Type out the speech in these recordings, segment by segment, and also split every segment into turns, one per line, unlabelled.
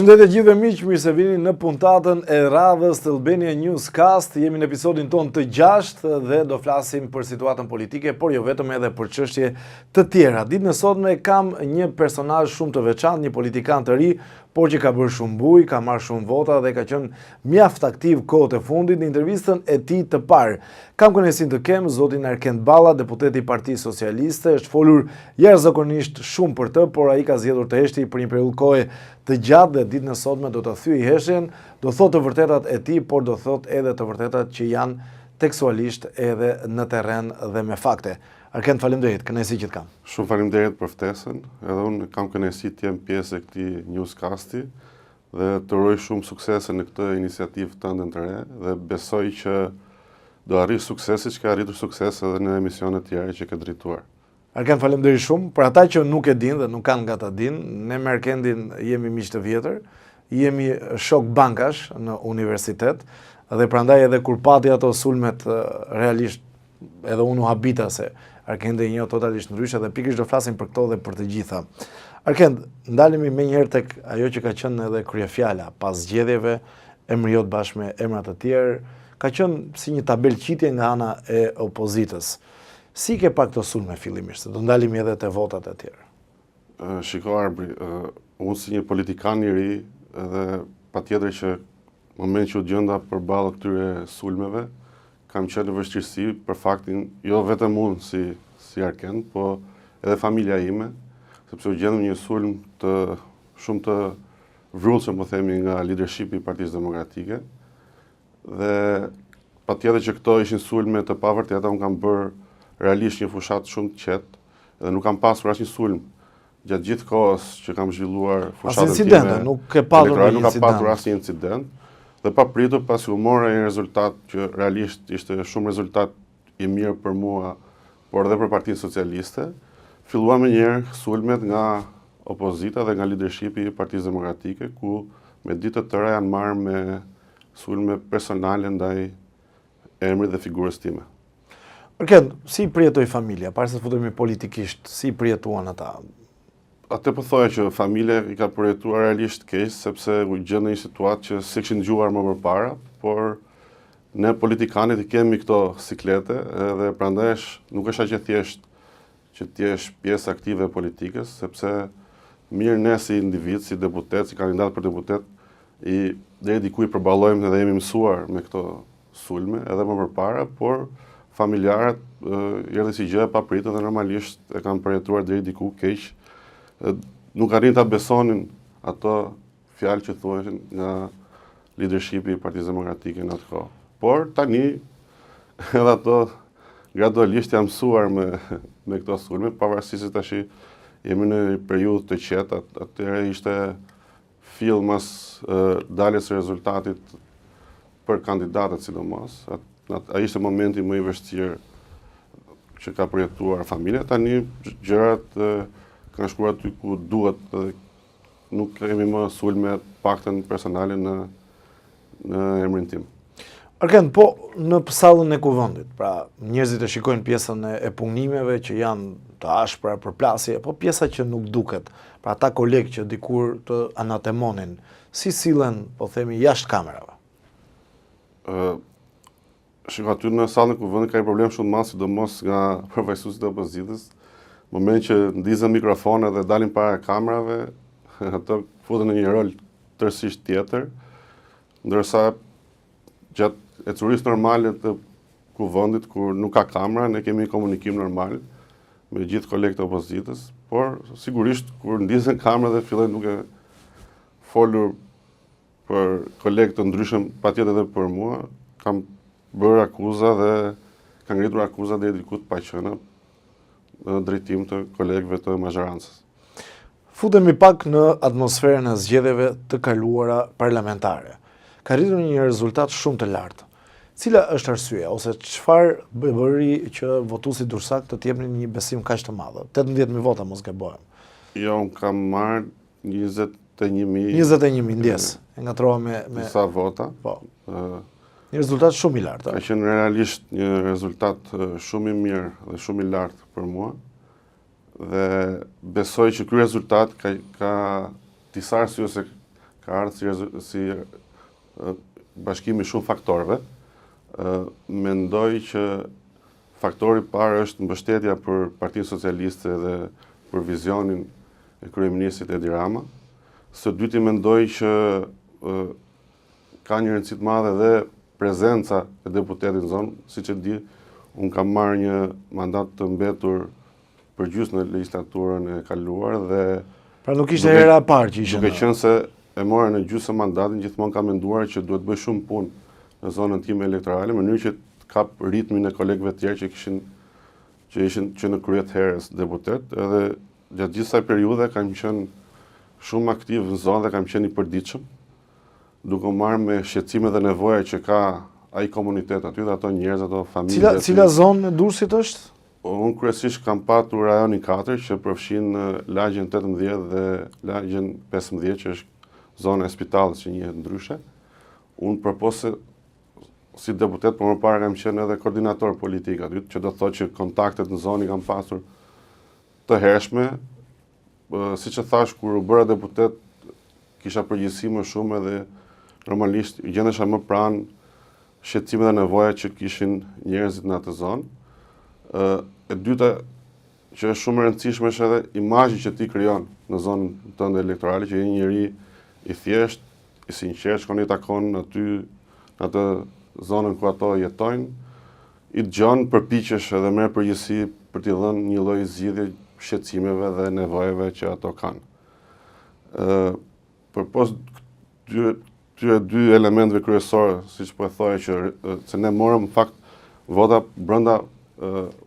Përshëndetje gjithëve miq, mirë se vini në puntatën e radhës të Albania Newscast. Jemi në episodin ton të 6 dhe do flasim për situatën politike, por jo vetëm edhe për çështje të tjera. Ditën e sotme kam një personazh shumë të veçantë, një politikan të ri, por që ka bërë shumë buj, ka marrë shumë vota dhe ka qenë mjaft aktiv kohët e fundit në intervistën e tij të parë. Kam kënaqësinë të kem zotin Arkend Balla, deputeti i Partisë Socialiste, është folur jashtëzakonisht shumë për të, por ai ka zgjedhur të heshti për një periudhë kohe të gjatë dhe ditën e sotme do të thyej heshtjen, do thotë të vërtetat e tij, por do thotë edhe të vërtetat që janë tekstualisht edhe në terren dhe me fakte. Arkend, faleminderit, kënaqësi që të kam.
Shumë faleminderit për ftesën. Edhe unë kam kënaqësi të jem pjesë e këtij newscasti dhe të uroj shumë suksese në këtë iniciativë tënde të re dhe besoj që do arrish suksese që ka arritur sukses edhe në emisione të tjera që ke drejtuar.
Arkend, faleminderit shumë. Për ata që nuk e dinë dhe nuk kanë nga ta dinë, ne me Arkendin jemi miq të vjetër, jemi shok bankash në universitet dhe prandaj edhe kur pati ato sulmet realisht edhe unë u habita se Arkendi një totalisht ndryshe dhe pikërisht do flasim për këto dhe për të gjitha. Arkend, ndalemi menjëherë tek ajo që ka qenë edhe kryefjala pas zgjedhjeve, emëriot bashkë me emra të tjerë, ka qenë si një tabelqitje nga ana e opozitës. Si ke pak këto sulme fillimisht, do ndalemi edhe te votat e tjerë.
Shiko Arbri, unë si një politikan i ri edhe patjetër që në moment që u gjenda përballë këtyre sulmeve, kam qenë në vështirësi për faktin, jo vetëm unë si Arkend, po edhe familja ime, sepse u gjendëm një sulm shumë të vrullshëm, po themi, nga leadershipi i Partisë Demokratike. Dhe patjetër që këto ishin sulme të pavërteta, unë kam bërë realisht një fushat shumë të qetë dhe nuk kam pasur asnjë sulm gjatë gjithë kohës që kam zhvilluar fushatën time
elektorale, nuk ka
patur asnjë incident. Dhe pa pritur pasi u mora një rezultat që realisht ishte shumë rezultat i mirë për mua, por edhe për Partinë Socialiste, filluam menjëherë sulmet nga opozita dhe nga leadershipi i Partisë Demokratike, ku me ditë të tëra janë marrë me sulme personale ndaj emrit dhe figurës time.
Arkend, si përjetoi familja, para se të futemi politikisht, si përjetuan ata?
Atë po thoya që familja i ka përjetuar realisht keq, sepse u gjendën në një situatë që si kishin dëgjuar më përpara, por ne politikanët i kemi këto siklete dhe prandaj nuk është aq e thjesht që të jesh pjesë aktive e politikës, sepse mirë ne si individ, si deputet, si kandidat për deputet, deri diku i përballojmë dhe jemi mësuar me këto sulme edhe më përpara, por familjarët erdhi si gjë e papritur dhe normalisht e kanë përjetuar deri diku keq. Nuk arrin ta besonin ato fjalë që thuheshin nga leadershipi i Partisë Demokratike në atë kohë. Por tani edhe ato gradualisht janë mësuar me këto sulme, pavarësisht se tash jemi në një periudhë të qetë, atëherë ishte fill mas daljes së rezultatit për kandidatët sidomos. Ai ishte momenti më i vështirë që ka përjetuar familja. Tani gjërat kanë shkuar aty ku duhet dhe nuk kemi më sulme paktën personale në emrin tim.
Arkend, po në sallën e kuvendit, pra njerëzit e shikojnë pjesën e punimeve që janë të ashpra për plasje, po pjesa që nuk duket, pra ata kolegë që dikur të anatemonin, si sillen, po themi, jashtë kamerave?
Shiko, aty në sallën e kuvendit ka një problem shumë madh, sidomos nga përfaqësuesit e opozitës. Në moment që ndizën mikrofone dhe dalin para kamerave, ato futen në një rol tërësisht tjetër, ndërsa gjatë ecurisë normale të kuvendit, kur nuk ka kamera, ne kemi komunikim normal me gjithë kolegët e opozitës, por sigurisht kur ndizën kamera dhe fillojnë duke folur për kolegë të ndryshëm, patjetër edhe për mua, kam bërë akuza dhe kam ngritur akuza deri diku të paqëna në drejtim të kolegëve të mazhorancës.
Futemi pak në atmosferën e zgjedhjeve të kaluara parlamentare. Ka rritur një rezultat shumë të lartë. Cila është arsyeja ose çfarë bëri që votuesit dursak të jepnin një besim kaq të madh? 18.000 vota mos gabojmë.
Jo, unë kam marrë 21.000.
21.000 ndjes. E ngatrova me
disa vota.
Po. Një rezultat shumë i lartë.
Ka qenë realisht një rezultat shumë i mirë dhe shumë i lartë për mua. Dhe besoj që ky rezultat ka disa arsye se ka ardhur si bashkimi shumë faktorëve. Mendoj që faktori i parë është mbështetja për Partinë Socialiste dhe për vizionin e kryeministrit Edi Rama. Së dyti mendoj që ka një rëndësi të madhe dhe prezenca e deputetit në zonë, siç e di, unë kam marrë një mandat të mbetur përgjysmë në legjislaturën e kaluar dhe
pra nuk ishte hera e parë që ishte.
Duke qenë se e morë në gjysmë mandatin, gjithmonë kam menduar që duhet bëj shumë punë në zonën time elektorale, në mënyrë që të kap ritmin e kolegëve të tjerë që ishin në krye të herës deputet, edhe gjatë gjithë kësaj periudhe kam qenë shumë aktiv në zonë dhe kam qenë i përditshëm, duke marrë me shqetësime dhe nevoja që ka ai komunitet aty dhe ato njerëz, ato familje.
Cila zonë e Durrësit është?
Unë kryesisht kam patur rajonin 4 që përfshin lagjen 18 dhe lagjen 15 që është zona e Spitalit që njihet ndryshe. Unë përpose si deputet, por më parë kam qenë edhe koordinator politik aty, që do të thotë që kontaktet në zonë i kam pasur të hershme. Siç e thash, kur u bëra deputet, kisha përgjegjësi më shumë edhe normalisht gjendesha më pranë shqetësime dhe nevoja që kishin njerëzit në atë zonë. E dyta që është shumë e rëndësishme është edhe imazhi që ti krijon në zonën tënde elektorale, që je një njeri i thjesht, i sinqert, shkon i takon aty në atë zonën ku ato jetojnë, i dëgjon, përpiqesh edhe merr përgjegjësi për t'i dhënë një lloj zgjidhje shqetësimeve dhe nevojave që ato kanë. Përpos këtyre dy elementeve kryesore, siç po e thoya, që se ne morëm në fakt vota brenda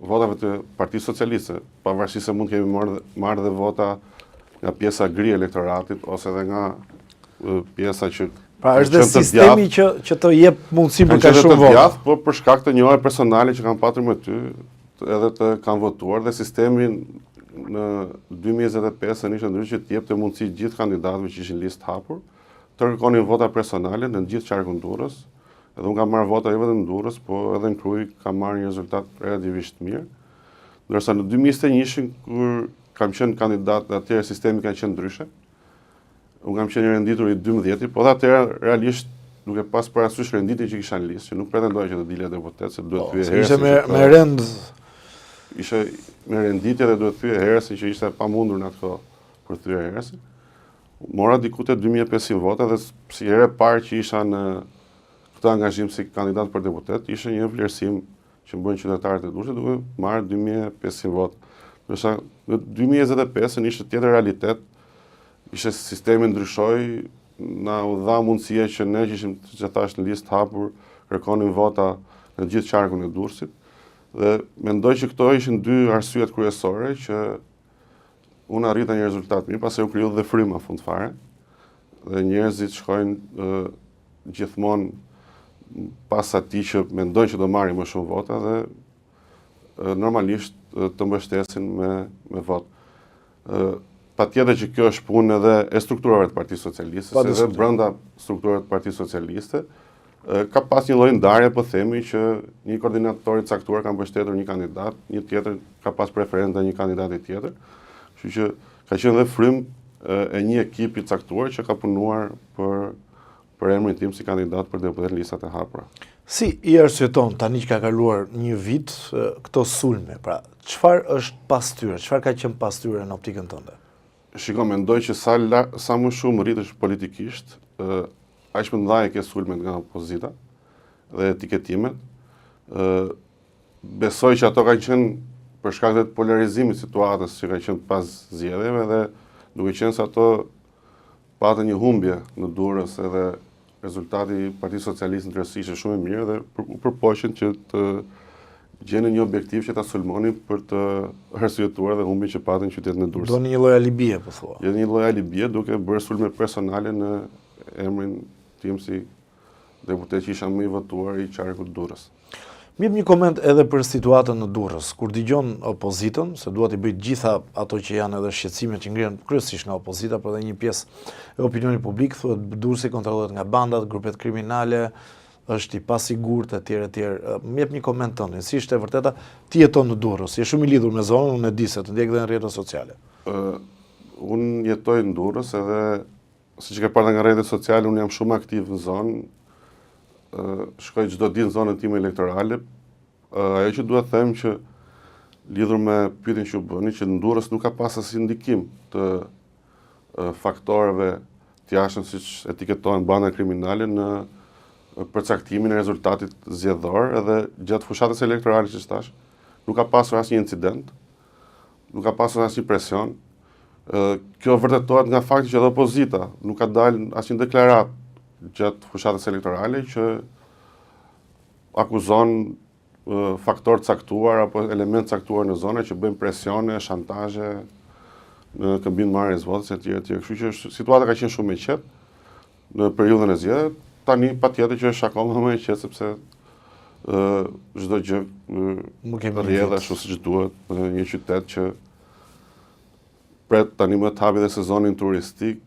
votave të Partisë Socialiste, pavarësisht se mund të kemi marrë dhe vota nga pjesa gri e elektoratit ose edhe nga pjesa që
pra është dhe sistemi që të jep mundësi për kaq shumë vota.
Po për shkak të njëjë personale që kam patur me ty, edhe të kanë votuar dhe sistemi në 2025 ishte ndryshe që të jepte mundësi gjithë kandidatëve që ishin listë hapur të kërkonin vota personale në gjithë qarkun Durrës. Edhe unë kam marrë vota jo vetëm në Durrës, po edhe në Krujë kam marrë një rezultat relativisht mirë. Ndërsa në 2021 kur kam qenë kandidat, atëherë sistemi ka qenë ndryshe. Unë kam qenë i renditur i 12, po dhe atëherë realisht duke pas parasysh renditjen që kisha në listë, që nuk pretendoja që të dilja deputet, se duhet thyej herësin.
Ishte me rend.
Ishte me renditje dhe duhet thyej herësin që ishte pamundur në atë kohë për thyer herësin. Mora diku te 2500 vota dhe si herë e parë që isha në këtë angazhim si kandidat për deputet, ishte një vlerësim që më bën qytetarët e Durrësit duke marrë 2500 votë. Ndërsa në 2025 ishte tjetër realitet, ishte sistemi ndryshoi, na u dha mundësia që ne që ishim, që thash, në listë hapur, kërkonin vota në gjithë qarkun e Durrësit. Dhe mendoj që këto ishin dy arsyet kryesore që unë arrita një rezultat mirë, pasi u kriju dhe fryma fund fare. Dhe njerëzit shkojnë gjithmonë pas atij që mendojnë që do marrin më shumë vota dhe normalisht të mbështesin me votë. Patjetër që kjo është punë edhe e strukturave të Partisë Socialiste, se edhe brenda strukturave të Partisë Socialiste ka pas një lloj ndarje, po themi, që një koordinator i caktuar ka mbështetur një kandidat, një tjetër ka pas preferencë një kandidati tjetër. Kështu që ka qenë dhe frymë e një ekipi caktuar që ka punuar për emrin tim si kandidat për deputet në listat e hapura.
Si i arsyeton tani që ka kaluar një vit këto sulme? Pra, çfarë është pas tyre? Çfarë ka qenë pas tyre në optikën tënde?
Shiko, mendoj që sa më shumë rritesh politikisht, aq më ndaj ke sulmet nga opozita dhe etiketimet. Besoj që ato kanë qenë për shkak të polarizimit situatës që ka qenë pas zgjedhjeve dhe duke qenë se ato patën një humbje në Durrës edhe rezultati i Partisë Socialiste në tërësi ishte shumë i mirë dhe u përpoqën që të gjenë një objektiv që ta sulmonin për të arsyetuar dhe humbjen që patën qytetin e Durrës.
Do një lloj alibie, po thua.
Jo një lloj alibie duke bërë sulme personale në emrin tim si deputet që isha më i votuar i qarkut Durrës.
Mirë, një koment edhe për situatën në Durrës. Kur dëgjon opozitën, se duhet i bëj gjitha ato që janë edhe shqetësimet që ngrihen kryesisht nga opozita, por edhe një pjesë e opinionit publik thuhet Durrësi kontrollohet nga bandat, grupet kriminale, është i pasigurt etj. Më jep një koment tënd. Si është e vërteta? Ti jeton në Durrës, je shumë i lidhur me zonën, unë e di se të ndjek edhe në rrjetet sociale.
Unë jetoj në Durrës edhe siç e ke parë nga rrjetet sociale, unë jam shumë aktiv në zonë, shkoj çdo ditë në zonën time elektorale. Ajo që duhet them që lidhur me pyetjen që u bëni, që në Durrës nuk ka pas asnjë ndikim të faktoreve të jashtëm siç etiketohen banda kriminale në përcaktimin e rezultatit zgjedhor, edhe gjatë fushatës elektorale që thash, nuk ka pasur asnjë incident, nuk ka pasur asnjë presion. Kjo vërtetohet nga fakti që edhe opozita nuk ka dalë asnjë deklaratë gjatë fushatës elektorale që akuzon faktor caktuar apo element caktuar në zona që bëjnë presione, shantazhe në këmbim marrjes votës etj. Kështu që situata ka qenë shumë e qetë në periudhën e zgjedhjeve. Tani patjetër që është akoma më e qetë sepse çdo gjë rrjedh ashtu siç duhet në një qytet që pret tani më të hapi dhe sezonin turistik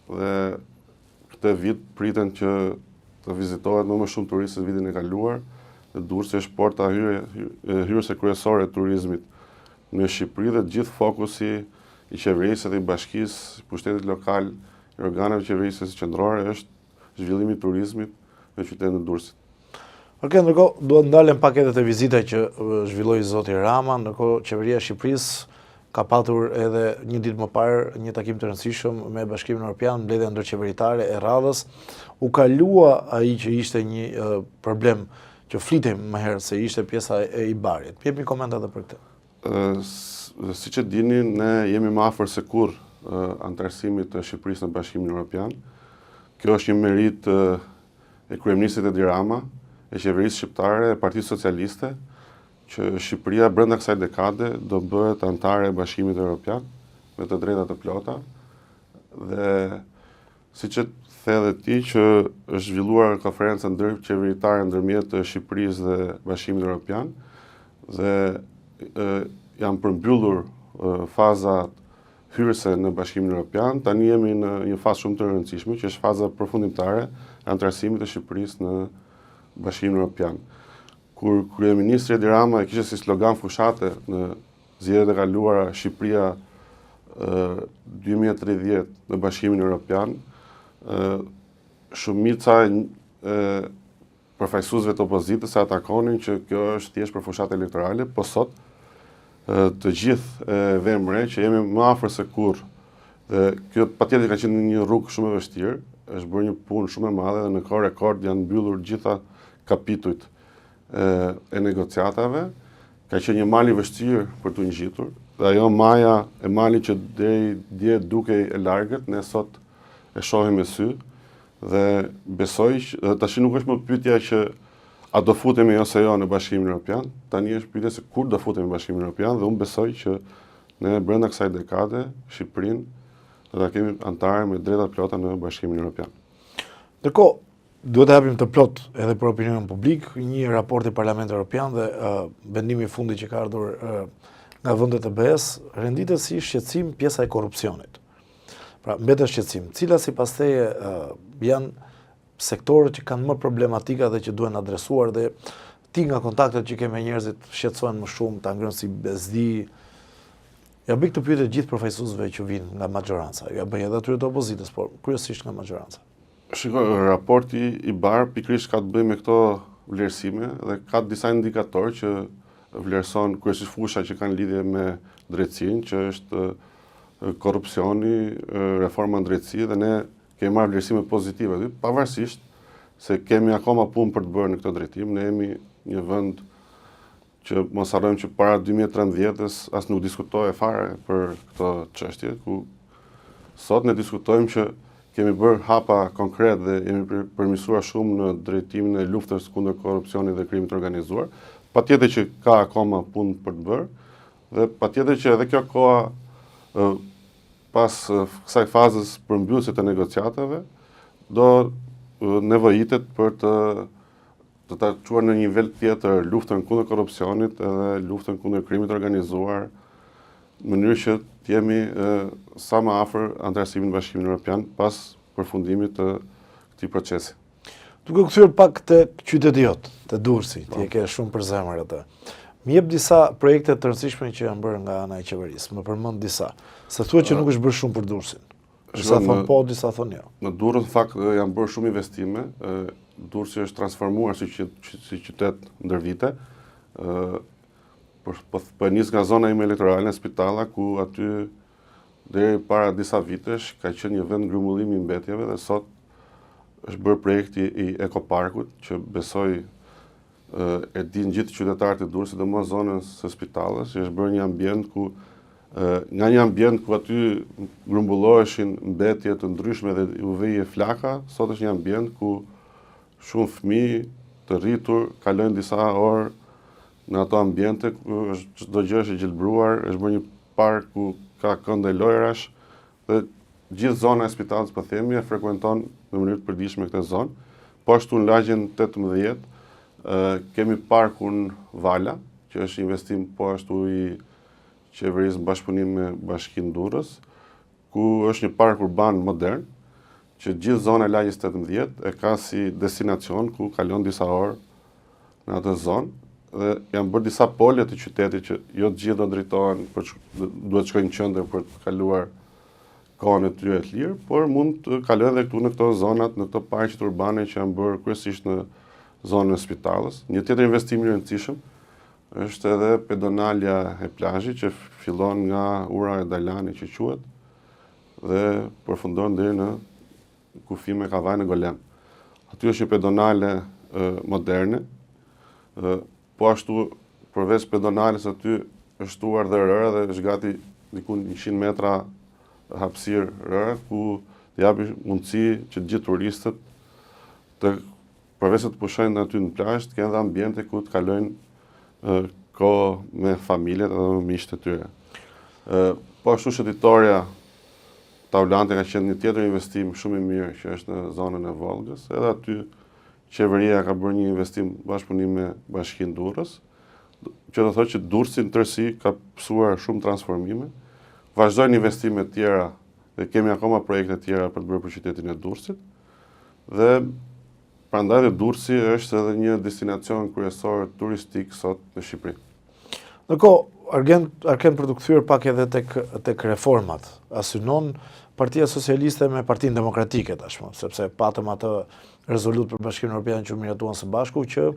dhe këtë vit priten që të vizitohet më shumë turistë se vitin e kaluar. Në Durrës është porta hyrëse kryesore e turizmit në Shqipëri dhe gjithë fokusi i qeverisë dhe i bashkisë, pushtetit lokal, i organeve qeverisë qendrore është zhvillimi i turizmit në qytetin e Durrësit.
Ndërkohë, duhet ndalen paketet e vizita që zhvilloi zoti Rama, ndërkohë qeveria e Shqipërisë ka patur edhe një ditë më parë një takim të rëndësishëm me Bashkimin Evropian, mbledhja ndërqeveritare e radhës. U kalua ai që ishte një problem që flitem më herët se ishte pjesa e IBAR-it. Jepni komente edhe për këtë.
Siç e dini, ne jemi më afër se kurrë antarësimit të Shqipërisë në Bashkimin Evropian. Kjo është një merit e kryeministit Edi Rama, e qeverisë shqiptare, e Partisë Socialiste, që Shqipëria brenda kësaj dekade do bëhet antare e Bashkimit Evropian me të drejta të plota. Dhe siç e the edhe ti që është zhvilluar konferenca ndërqeveritare ndërmjet Shqipërisë dhe Bashkimit Evropian dhe janë përmbyllur fazat hyrëse në Bashkimin Evropian. Tani jemi në një fazë shumë të rëndësishme, që është faza përfundimtare e antarësimit të Shqipërisë në Bashkimin Evropian. Kur kryeministri Edi Rama e kishte si slogan fushate në zgjedhjet e kaluara Shqipëria 2030 në Bashkimin Evropian, shumica përfaqësuesve të opozitës e atakonin që kjo është thjesht për fushatë elektorale, po sot të gjithë vëmë re që jemi më afër se kurrë. Dhe kjo patjetër ka qenë një rrugë shumë e vështirë, është bërë një punë shumë e madhe dhe në kohë rekord janë mbyllur gjitha kapitujt e negociatave. Ka qenë një mal i vështirë për t'u ngjitur, dhe ajo maja e malit që deri dje dukej e largët, ne sot e shohim me sy dhe besoj që tash nuk është më pyetja që a do futemi ose jo në Bashkimin Evropian, tani është pyetja se kur do futemi në Bashkimin Evropian dhe unë besoj që ne brenda kësaj dekade Shqipërinë do ta kemi antare me drejta plota në Bashkimin Evropian.
Ndërkohë, duhet të japim të plot edhe për opinionin publik një raport i Parlamentit Evropian dhe vendimi i fundit që ka ardhur nga vendet e BE-s renditet si shqetësim pjesa e korrupsionit. Pra, mbetet shqetësim, cilat sipas teje janë sektorët që kanë më problematika dhe që duhen adresuar dhe ti nga kontaktet që ke me njerëzit shqetësohen më shumë, ta ngrënë si bezdi. Ja bëj këtë pyetje gjithë përfaqësuesve që vinë nga maxhoranca. Ja bëj edhe atyre të opozitës, por kryesisht nga maxhoranca.
Shikoj, raporti i BAR pikërisht ka të bëjë me këto vlerësime dhe ka disa indikatorë që vlerëson kryesisht fusha që kanë lidhje me drejtësinë, që është korrupsioni, reforma në drejtësi dhe ne kemi marrë vlerësime pozitive aty, pavarësisht se kemi akoma punë për të bërë në këtë drejtim. Ne jemi një vend që mos harrojmë që para 2013-s as nuk diskutohej fare për këtë çështje, ku sot ne diskutojmë që kemi bërë hapa konkret dhe jemi përmirësuar shumë në drejtimin e luftës kundër korrupsionit dhe krimit të organizuar. Patjetër që ka akoma punë për të bërë dhe patjetër që edhe kjo koha pas kësaj fazës përmbyllëse të negociatave do nevojitet për të ta çuar në një nivel tjetër luftën kundër korrupsionit edhe luftën kundër krimit të organizuar, në mënyrë që të jemi sa më afër antarësimit në Bashkimin Evropian pas përfundimit të këtij procesi.
Duke kthyer pak te qyteti jot, te Durrësi, ti e ke shumë për zemër atë. Më jep disa projekte të rëndësishme që janë bërë nga ana e qeverisë. Më përmend disa. Se thuhet që nuk është bërë shumë për Durrësin. Disa thonë po, disa thonë jo.
Në Durrës në fakt janë bërë shumë investime. Durrësi është transformuar si qytet ndër vite. Po nis nga zona ime elektorale në Spitalla, ku aty deri para disa vitesh ka qenë një vend grumbullimi i mbetjeve dhe sot është bërë projekti i ekoparkut që besoj e din gjithë qytetarët e Durrësit, sidomos zonës së Spitallës, që është bërë një ambient ku nga një ambient ku aty grumbulloheshin mbetje të ndryshme dhe u vije flaka, sot është një ambient ku shumë fëmijë të rritur kalojnë disa orë në ato ambiente ku çdo gjë është e gjelbruar, është bërë një park ku ka këndë lojrash dhe gjithë zona e Spitallës, po themi, e frekuenton në mënyrë të përditshme këtë zonë. Po ashtu në lagjen 18 kemi parkun Vala, që është investim po ashtu i qeverisë në bashkëpunim me Bashkinë Durrës, ku është një park urban modern, që gjithë zona e lagjes 18 e ka si destinacion ku kalon disa orë në atë zonë, dhe janë bërë disa pole të qytetit që jo të gjithë do drejtohen, duhet të shkojnë në qendër për të kaluar kohën e tyre të lirë, por mund të kalojnë edhe këtu në këto zonat, në këto parqet urbane që janë bërë kryesisht në zonën e Spitallës. Një tjetër investim i rëndësishëm është edhe pedonalja e plazhit që fillon nga ura e Dalani që quhet dhe përfundon deri në kufi me Kavajën e Golem. Aty është një pedonale moderne. Po ashtu përveç pedonales aty është shtuar dhe rëra dhe është gati diku 100 metra hapësirë rëra ku të japi mundësi që gjithë turistët të përveç se të pushojnë aty në plazh, të kenë dhe ambiente ku të kalojnë kohë me familjet dhe me miqtë e tyre. Po ashtu shëtitoria Taulante ka qenë një tjetër investim shumë i mirë që është në zonën e Volgës, edhe aty qeveria ka bërë një investim bashkëpunim me Bashkinë Durrës, që do thotë që Durrësi në tërësi ka pësuar shumë transformime. Vazhdojnë investime të tjera dhe kemi akoma projekte të tjera për të bërë për qytetin e Durrësit. Dhe prandaj dhe Durrësi është edhe një destinacion kryesor turistik sot në Shqipëri.
Argend për të kthyer pak edhe tek reformat. A synon Partia Socialiste me Partinë Demokratike tashmë, sepse patëm atë rezolut për Bashkimin Evropian që u miratuan së bashku që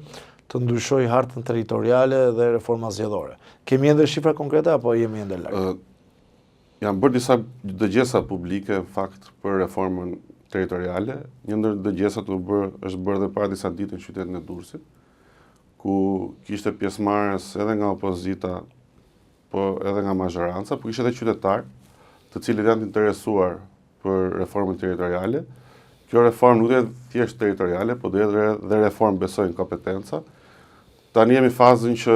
të ndryshoj hartën territoriale dhe reforma zgjedhore. Kemi ende shifra konkrete apo jemi ende larg?
Janë bërë disa dëgjesa publike në fakt për reformën territoriale. Një ndër dëgjesat është bërë dhe para disa ditë në qytetin e Durrësit, ku kishte pjesëmarrës edhe nga opozita, po edhe nga mazhoranca, po kishte edhe qytetarë të cilët janë të interesuar për reformën territoriale. Kjo reformë nuk dhe thjesht territoriale, po dhe reformë besojnë kompetenca. Tani jemi fazën që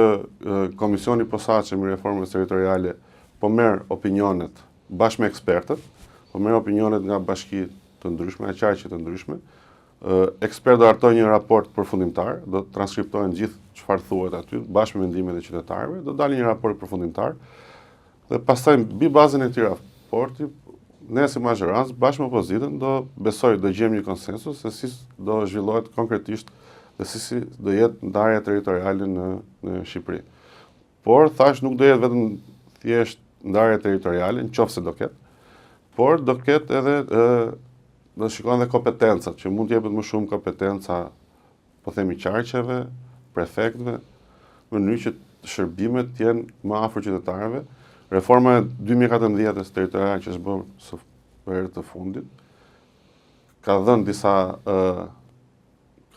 Komisioni i Posaçëm i reformës territoriale po merr opinionet bashkë me ekspertët, po merr opinionet nga bashki të ndryshme, nga qarqe të ndryshme. Ekspertë do hartojnë një raport përfundimtar, do të transkriptojnë gjithë çfarë thuhet aty, bashkë me mendimet e qytetarëve, do dalë një raport përfundimtar. Dhe pastaj mbi bazën e këtij raporti, ne si mazhorancë bashkë me opozitën do gjejmë një konsensus se si do zhvillohet konkretisht dhe si do jetë ndarja territoriale në Shqipëri. Por thash nuk do jetë vetëm thjesht ndarja territoriale, nëse do ketë, por do ketë edhe do shikojnë dhe kompetencat, që mund të jepet më shumë kompetenca, po themi qarqeve, prefektëve, në mënyrë që shërbimet të jenë më afër qytetarëve. Reforma e 2014 territoriale që është bërë së herë të fundit ka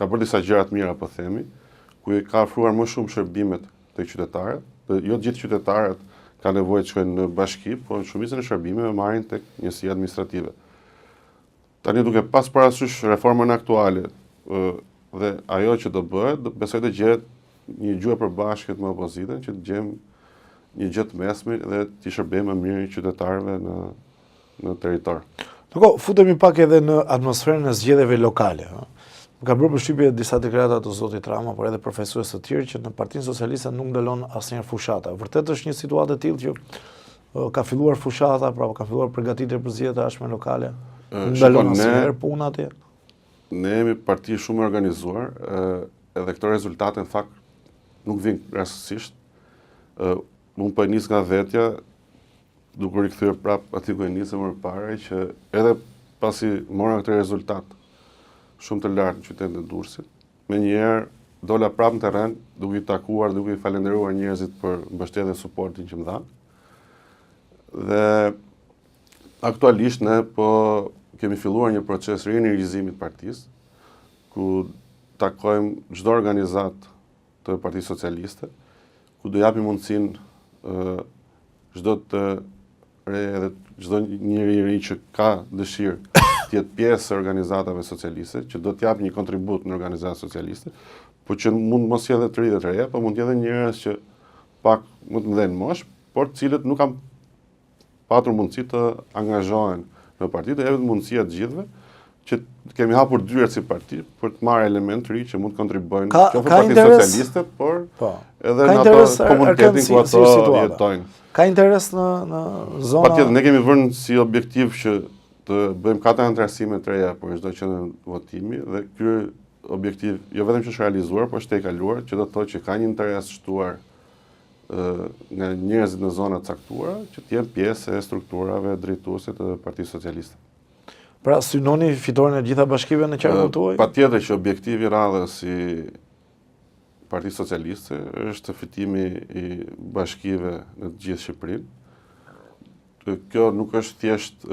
bërë disa gjëra të mira, po themi, ku i ka ofruar më shumë shërbimet tek qytetarët. Jo të gjithë qytetarët kanë nevojë të shkojnë në bashki, por shumicën e shërbimeve marrin tek njësia administrative. Tani duke pas parasysh reformën aktuale dhe ajo që do bëhet, besoj të gjehet një gjuhë përbashkët me opozitën, që të gjejmë një gjë të mesme dhe të shërbejmë më mirë qytetarëve në territor.
Futemi pak edhe në atmosferën e zgjedhjeve lokale. Më ka bërë përshtypje disa deklarata të zotit Rama, por edhe profesorës të tjerë që në Partinë Socialiste nuk ndalon asnjëherë fushata. Vërtet është një situatë e tillë që ka filluar fushata, pra ka filluar përgatitje për zgjedhjet e ardhshme lokale. Nuk ndalon asnjëherë puna atje.
Ne jemi parti shumë organizuar, edhe këto rezultate në fakt nuk vijnë rastësisht. Unë po nis nga vetja, duke rikthyer prap aty ku e nisëm më parë, që edhe pasi mora këtë rezultat shumë të lartë në qytetin e Durrësit, menjëherë dola prap në terren, duke i takuar, duke i falenderuar njerëzit për mbështetjen dhe suportin që më dhanë. Dhe aktualisht ne po kemi filluar një proces rinivizimit të partisë, ku takojmë çdo organizat të Partisë Socialiste, ku do japim mundësinë çdo të re edhe çdo njeri i ri që ka dëshirë të jetë pjesë e organizatave socialiste, që do të japë një kontribut në organizata socialiste, por që mund mos jetë të ri dhe të reja, por mund të jetë njerëz që pak më të mëdhenj mosh, por të cilët nuk kanë patur mundësi të angazhohen në parti, të jepet mundësia të gjithëve, që kemi hapur dyert si parti për të marrë elementë të ri që mund të kontribojnë qoftë Partia Socialiste, por edhe në ato komunitetin ku ato jetojnë.
Ka interes në zona...
Patjetër, ne kemi vënë si objektiv që të bëjmë 4 anëtarësime të reja për çdo qendër votimi, dhe ky objektiv jo vetëm që është realizuar, por është e kaluar, që do të thotë që ka një interes shtuar nga njerëzit në zona të caktuara që të jenë pjesë e strukturave drejtuese të Partisë Socialiste.
Pra, synoni fitoren e gjitha bashkive në qarkun tuaj?
Patjetër që objektivi i radhës si Partisë Socialiste është fitimi i bashkive në të gjithë Shqipërinë. Kjo nuk është thjesht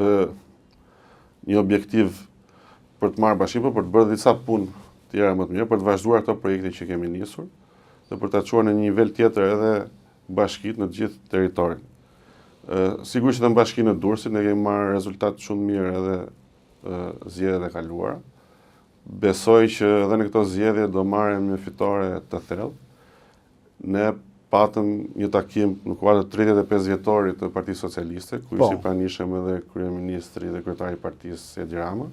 një objektiv për të marrë bashkinë, por për të bërë disa punë tjera më të mira, për të vazhduar këto projekte që kemi nisur dhe për ta çuar në një nivel tjetër edhe bashkitë në të gjithë territorin. Sigurisht edhe në bashkinë e Durrësit ne kemi marrë rezultate shumë mirë edhe zgjedhjet e kaluara. Besoj që edhe në këto zgjedhje do marrim një fitore të thellë. Ne patëm një takim në kuadër 35 vjetorit të Partisë Socialiste, ku ishi pranishëm edhe kryeministri dhe kryetari i partisë Edi Rama.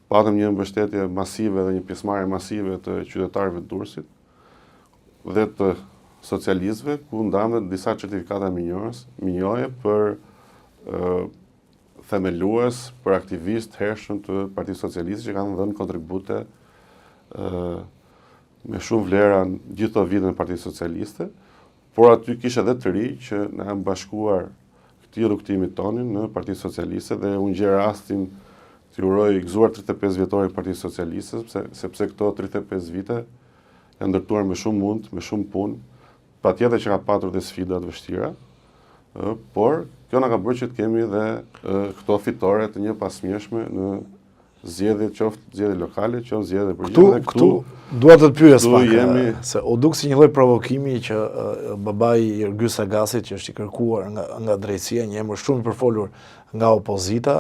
Patëm një mbështetje masive dhe një pjesëmarrje masive të qytetarëve të Durrësit dhe të socialistëve, ku ndanë disa certifikata minjoje për themelues, për aktivist hershëm të Partisë Socialiste që kanë dhënë kontribute me shumë vlera në gjithë të vite në Partisë Socialiste, por aty kishte edhe të ri që na kanë bashkuar këtij rrugtimit tonin në Partisë Socialiste, dhe unë gjej rastin të uroj gëzuar 35 vjetorit Partisë Socialiste, sepse këto 35 vite janë ndërtuar me shumë mund, me shumë punë, patjetër që ka patur dhe sfida të vështira, por kjo na ka bërë që të kemi dhe këto fitore të njëpasmjeshme në zgjedhjet, qoftë zgjedhje lokale, qoftë zgjedhje përgjithshme.
Këtu dua të pyes pak, se u duk si një lloj provokimi që babai i Yrgys Sagasit, që është i kërkuar nga drejtësia, një emër shumë i përfolur nga opozita,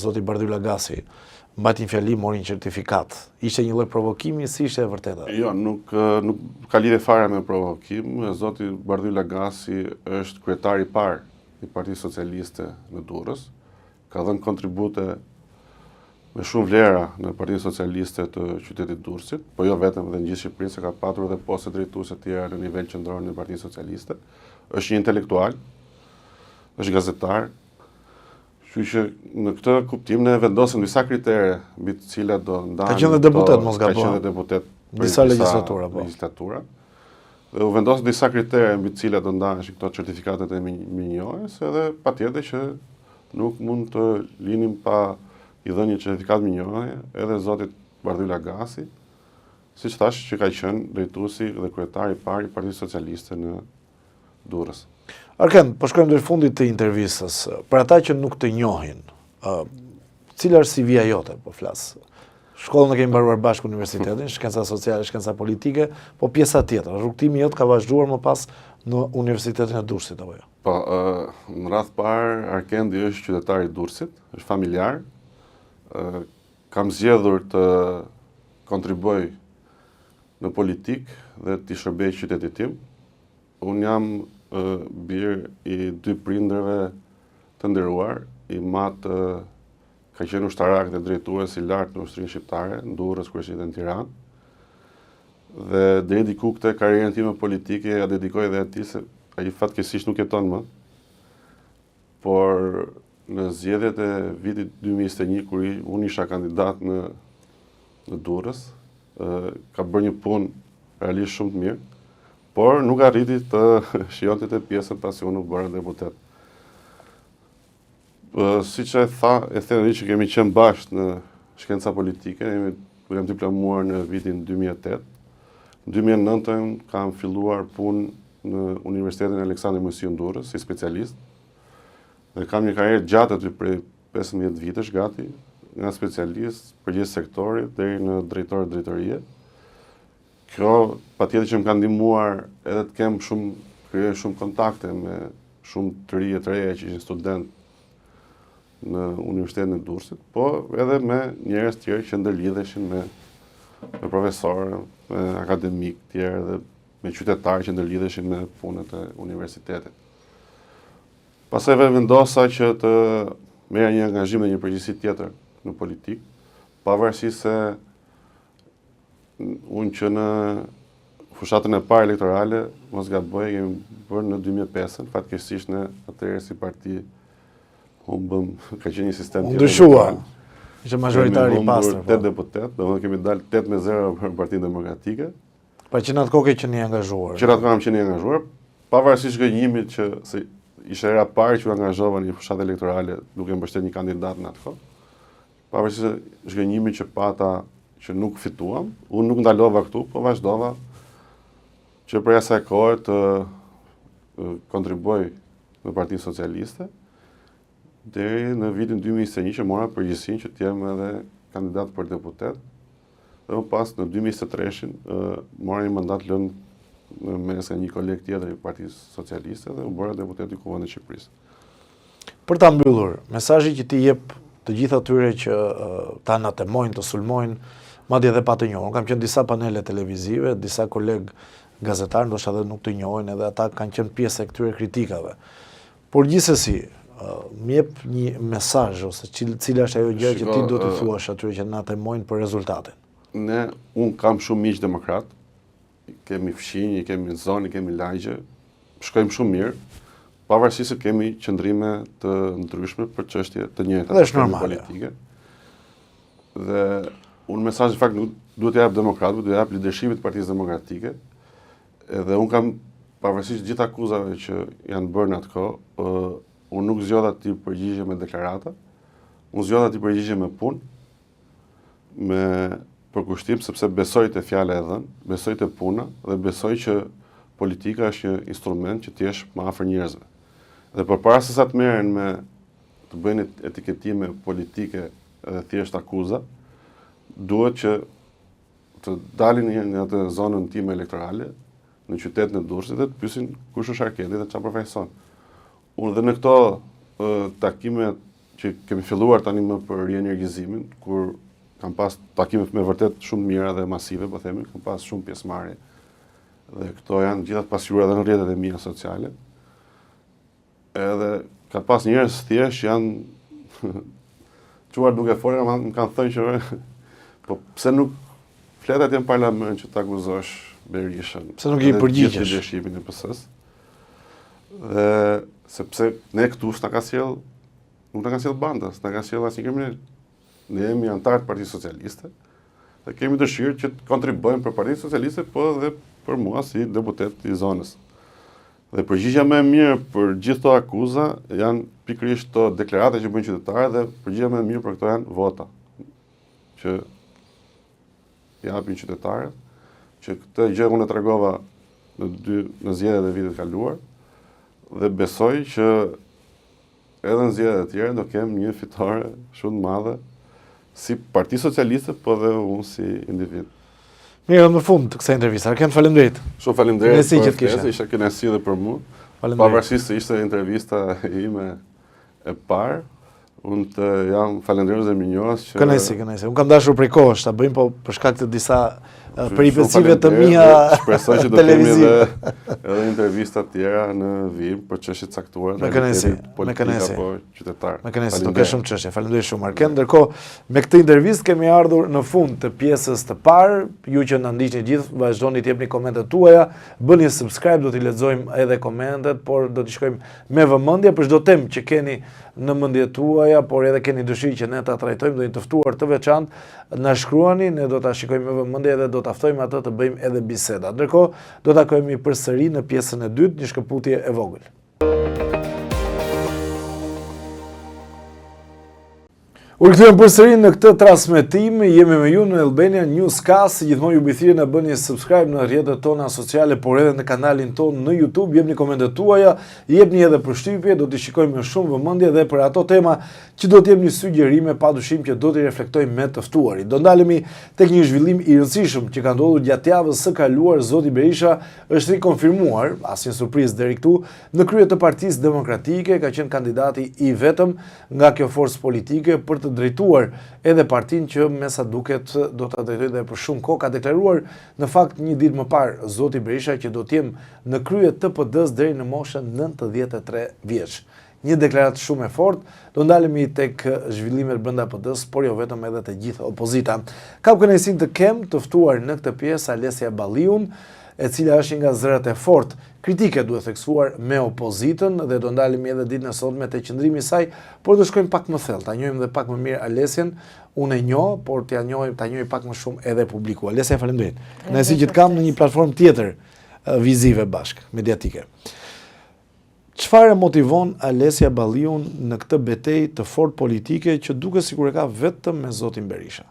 zoti Bardhyl Agasi, mbajti një fjali, mori një certifikat. Ishte një lloj provokimi, si ishte e vërteta?
Jo, nuk ka lidhje fare me provokim. Zoti Bardhyl Agasi është kryetari i parë i Partisë Socialiste në Durrës. Ka dhënë kontribute me shumë vlera në Partinë Socialiste të qytetit Durrësit, po jo vetëm, dhe në gjithë Shqipërinë, se ka patur edhe poste drejtuese të tjera në nivel qendror në Partinë Socialiste. Është një intelektual, është gazetar. Kështu që në këtë kuptim ne vendosëm disa kritere mbi të cilat do ndahen.
Ka qenë deputet, mos gaboj.
Ka qenë deputet për
disa legjislatura.
Dhe u vendosëm disa kritere mbi të cilat do ndahen këto certifikatet e minjojes, edhe patjetër që nuk mund të linim pa i dhënë një certifikat minjoje edhe zotit Bardhyl Agasi, siç thash, që ka qenë drejtuesi dhe kryetari i parë i Partisë Socialiste në Durrës.
Arken, po shkojmë deri fundit të intervistës. Për ata që nuk të njohin, cila është CV-ja jote, po flas? Shkollën e kemi mbaruar bashkë universitetin, shkenca sociale, shkenca politike, po pjesa tjetër. Rrugtimi jot ka vazhduar më pas në Universitetin e Durrësit apo jo?
Po, në radh parë Arkendi është qytetar i Durrësit, është familjar. Kam zgjedhur të kontribuoj në politikë dhe të shërbej qytetit tim. Unë jam bir i 2 prindërve të nderuar, i matë ka qenë ushtarak dhe drejtues i lartë në ushtrinë shqiptare, në Durrës, kryesisht në Tiranë. Dhe deri diku këtë karrierën time politike ja dedikoj edhe atij, se ai fatkeqësisht nuk jeton më. Por në zgjedhjet e vitit 2021, kur unë isha kandidat në Durrës, ka bërë një punë realisht shumë të mirë, por nuk arriti të shijonte të pjesën pasi unë nuk bëra deputet. Si që e thënë që kemi qenë bashkë në shkenca politike, jam diplomuar në vitin 2008. Në 2009 kam filluar punë në Universitetin Aleksandër Mojsiu Durrës si specialist. Dhe kam një karrierë gjatë aty prej 15 vitesh gati, nga specialist përgjegjës sektorit deri në drejtor drejtorie. Kjo patjetër që më ka ndihmuar edhe të kem krijoj shumë kontakte me shumë të reja që ishin student në Universitetin e Durrësit, po edhe me njerëz të tjerë që ndërlidheshin me profesorë, me akademik të tjerë dhe me qytetarë që ndërlidheshin me punët e universitetit. Pastaj vendosa që të merra një angazhim dhe një përgjegjësi tjetër në politikë, pavarësisht se unë që në fushatën e parë elektorale, mos gaboj, kemi bërë në 2005, fatkeqësisht në atëherë si parti humbëm, ka qenë një sistem tjetër.
Ndryshua. Ishte majoritari i pastër.
8 deputet, domethënë kemi dalë 8-0 për Partinë Demokratike.
Pa që në atë kohë qenë një angazhuar.
Që në atë kohë qenë një angazhuar, pavarësisht gënjimit që ishte era parë që u angazhova në një fushatë elektorale duke mbështetur një kandidat në atë kohë. Pavarësisht zhgënjimit që pata që nuk fituam, unë nuk ndalova këtu, po vazhdova që për asaj kohe të kontribuoj në Partinë Socialiste deri në vitin 2021 që mora përgjegjësinë që të jem edhe kandidat për deputet. Dhe më pas në 2023 mora një mandat lënë në mes nga një koleg tjetër i Partisë Socialiste dhe u bëra deputet i Kuvendit të Shqipërisë.
Për ta mbyllur, mesazhi që ti jep të gjithë atyre që ta anatemojnë, të sulmojnë, madje edhe pa të njohur. Kam qenë disa panele televizive, disa kolegë gazetarë, ndoshta edhe nuk të njohin, edhe ata kanë qenë pjesë e këtyre kritikave. Por gjithsesi, më jep një mesazh ose cila është ajo gjë që ti do të thuash atyre që na temojnë për rezultatin.
Unë kam shumë miq demokrat, kemi fshinjë, kemi zonë, kemi lagje, shkojmë shumë mirë, pavarësisht se kemi qëndrime të ndryshme për çështje të njëjta politike. Dhe unë mesazh në fakt nuk duhet të jap demokratëve, duhet të jap leadershipit të Partisë Demokratike. Edhe unë kam pavarësisht gjithë akuzave që janë bërë në atë kohë, unë nuk zgjodha të përgjigjem me deklarata, unë zgjodha të përgjigjem me punë, me përkushtim sepse besoj te fjala e dhënë, besoj te puna dhe besoj që politika është një instrument që të jesh më afër njerëzve. Dhe përpara se sa të merren me të bëjnë etiketime politike dhe thjesht akuza, duhet që të dalin në atë zonën time elektorale, në qytetin e Durrësit dhe të pyesin kush është Arkedi dhe çfarë përfaqëson. Unë dhe në këto takime që kemi filluar tani më për rienergizimin, kur kam pas takime me vërtet shumë mira dhe masive, po themi, kam pas shumë pjesëmarrje. Dhe këto janë gjithat pasqyruar edhe në rrjetet e mia sociale. Edhe ka pas njerëz thjesht që janë çuar duke folur, më kanë thënë që po pse nuk flet atje në parlament që ta akuzosh Berishën.
Pse nuk i përgjigjesh
leadershipin e PS-s? Dhe sepse ne këtu s'na ka sjell, nuk na ka sjell banda, s'na ka sjell asnjë kriminal. Ne jemi antarë të Partisë Socialiste dhe kemi dëshirë që të kontribuojmë për Partinë Socialiste, po edhe për mua si deputet i zonës. Dhe përgjigjja më e mirë për gjithë këto akuza janë pikërisht këto deklarata që bëjnë qytetarët dhe përgjigjja më e mirë për këto janë vota që japin qytetarët, që këtë gjë unë e tregova në zgjedhjet e vitit kaluar dhe besoj që edhe në zgjedhjet e tjera do kem një fitore shumë të madhe si Parti Socialiste, po dhe unë si individ.
Mirë, në fund të kësaj interviste, Arken, faleminderit.
Shumë faleminderit
për
ftesën, ishte kënaqësi edhe për mua. Pavarësisht se ishte intervista ime e parë, unë të jam falendërues dhe mirënjohës që
Kënaqësi. Unë kam dashur prej kohësh ta bëjmë, po për shkak të disa peripecive të mia
shpresoj që do kemi edhe intervista të tjera në vim për çështje të caktuara
me kënaqësi
apo qytetar.
Me kënaqësi, do ke shumë çështje. Faleminderit shumë Arken. Ndërkohë, me këtë intervistë kemi ardhur në fund të pjesës të parë. Ju që na ndiqni gjithë, vazhdoni të jepni komentet tuaja, bëni subscribe, do t'i lexojmë edhe komentet, por do t'i shkojmë me vëmendje për çdo temë që keni në mendjet tuaja, por edhe keni dëshirë që ne ta trajtojmë, do një të ftuar të veçantë, na shkruani, ne do ta shikojmë me vëmendje dhe do ta ftojmë atë të bëjmë edhe biseda. Ndërkohë, do takohemi përsëri në pjesën e dytë, një shkëputje e vogël. U rikthyer përsëri në këtë transmetim, jemi me ju në Albania Newscast, gjithmonë ju mbithirë na bëni subscribe në rrjetet tona sociale, por edhe në kanalin tonë në YouTube, jepni komentet tuaja, jepni edhe përshtypje, do t'i shikojmë me shumë vëmendje dhe për ato tema që do të jepni sugjerime, padyshim që do t'i reflektojmë me të ftuarit. Do ndalemi tek një zhvillim i rëndësishëm që ka ndodhur gjatë javës së kaluar. Zoti Berisha është rikonfirmuar, asnjë surprizë deri këtu, në krye të Partisë Demokratike, ka qenë kandidati i vetëm nga kjo forcë politike për të drejtuar edhe partinë që me sa duket do ta drejtojë dhe për shumë kohë. Ka deklaruar në fakt një ditë më parë zoti Berisha që do të jem në krye të PD-s deri në moshën 93 vjeç. Një deklaratë shumë e fortë. Do ndalemi tek zhvillimet brenda PD-s, por jo vetëm, edhe të gjithë opozita. Kam kënaqësinë të kem të ftuar në këtë pjesë Alesia Balliun, e cila është nga zërat e fortë kritike, duhet theksuar, me opozitën, dhe do ndalemi edhe ditën e sotme te qëndrimi i saj, por do shkojmë pak më thellë, ta njohim dhe pak më mirë Alesien. Unë e njoh, por ta njohim pak më shumë edhe publiku. Alesia, faleminderit. Nëse që të kam në një platformë tjetër vizive bashk, mediatike. Çfarë motivon Alesia Balliun në këtë betejë të fortë politike që duket sikur e ka vetëm me zotin Berisha?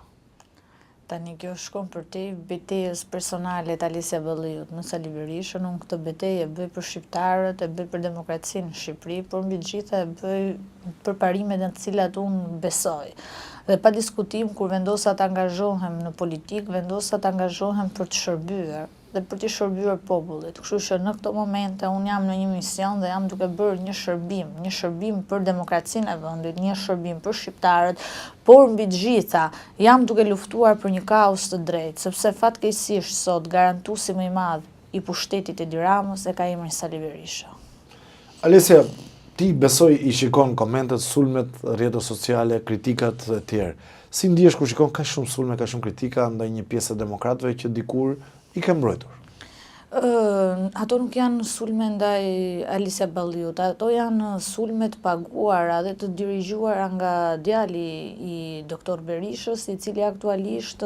Tani kjo shkon për te betejës personale të Alesia Balliut me Sali Berishën. Unë këtë betejë e bëj për shqiptarët, e bëj për demokracinë në Shqipëri, por mbi të gjitha e bëj për parimet në të cilat unë besoj. Dhe pa diskutim, kur vendosa të angazhohem në politikë, vendosa të angazhohem për të shërbyer dhe për të shërbyer popullit. Kështu që në këto momente unë jam në një mision dhe jam duke bërë një shërbim për demokracinë e vendit, një shërbim për shqiptarët, por mbi të gjitha jam duke luftuar për një kaos të drejtë, sepse fatkeqësisht sot garantuesi më i madh i pushtetit e Tiranës e ka emrin Sali Berisha.
Alesia, ti besoj i shikon komentet, sulmet, rrjetet sociale, kritikat e tjerë. Si ndihesh kur shikon kaq shumë sulme, kaq shumë kritika ndaj një pjesë të demokratëve që dikur i ke mbrojtur?
Ato nuk janë sulme ndaj Alesia Balliut, ato janë sulme të paguara dhe të dirigjuara nga djali i doktor Berishës, i cili aktualisht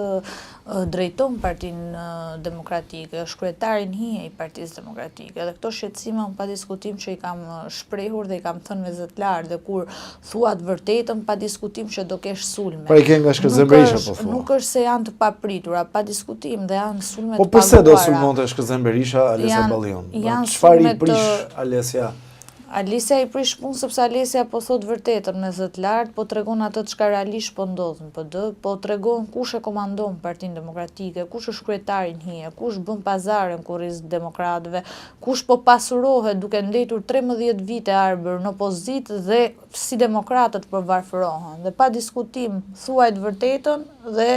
drejton Partinë Demokratike, është kryetari hije i Partisë Demokratike. Dhe këto shqetësime unë pa diskutim që i kam shprehur dhe i kam thënë me zë të lartë, dhe kur thuat vërtetën, pa diskutim që do kesh sulme.
Pra i ke nga Shkëzën Berisha, po thua?
Nuk është se janë të papritura, pa diskutim, dhe janë sulme të paguara.
Po përse do sulmonte Shkëzën Berisha Alesia Balliun? Çfarë i prish Alesia?
Alesia i prish punë sepse Alesia po thot vërtetën me zë të lartë, po tregon atë çka realisht po ndodh në PD, po tregon kush e komandon Partinë Demokratike, kush është kryetari i hije, kush bën pazaren kurriz demokratëve, kush po pasurohet duke ndetur 13 vite arbër në opozitë dhe si demokratët po varfërohen. Dhe pa diskutim thuaj të vërtetën dhe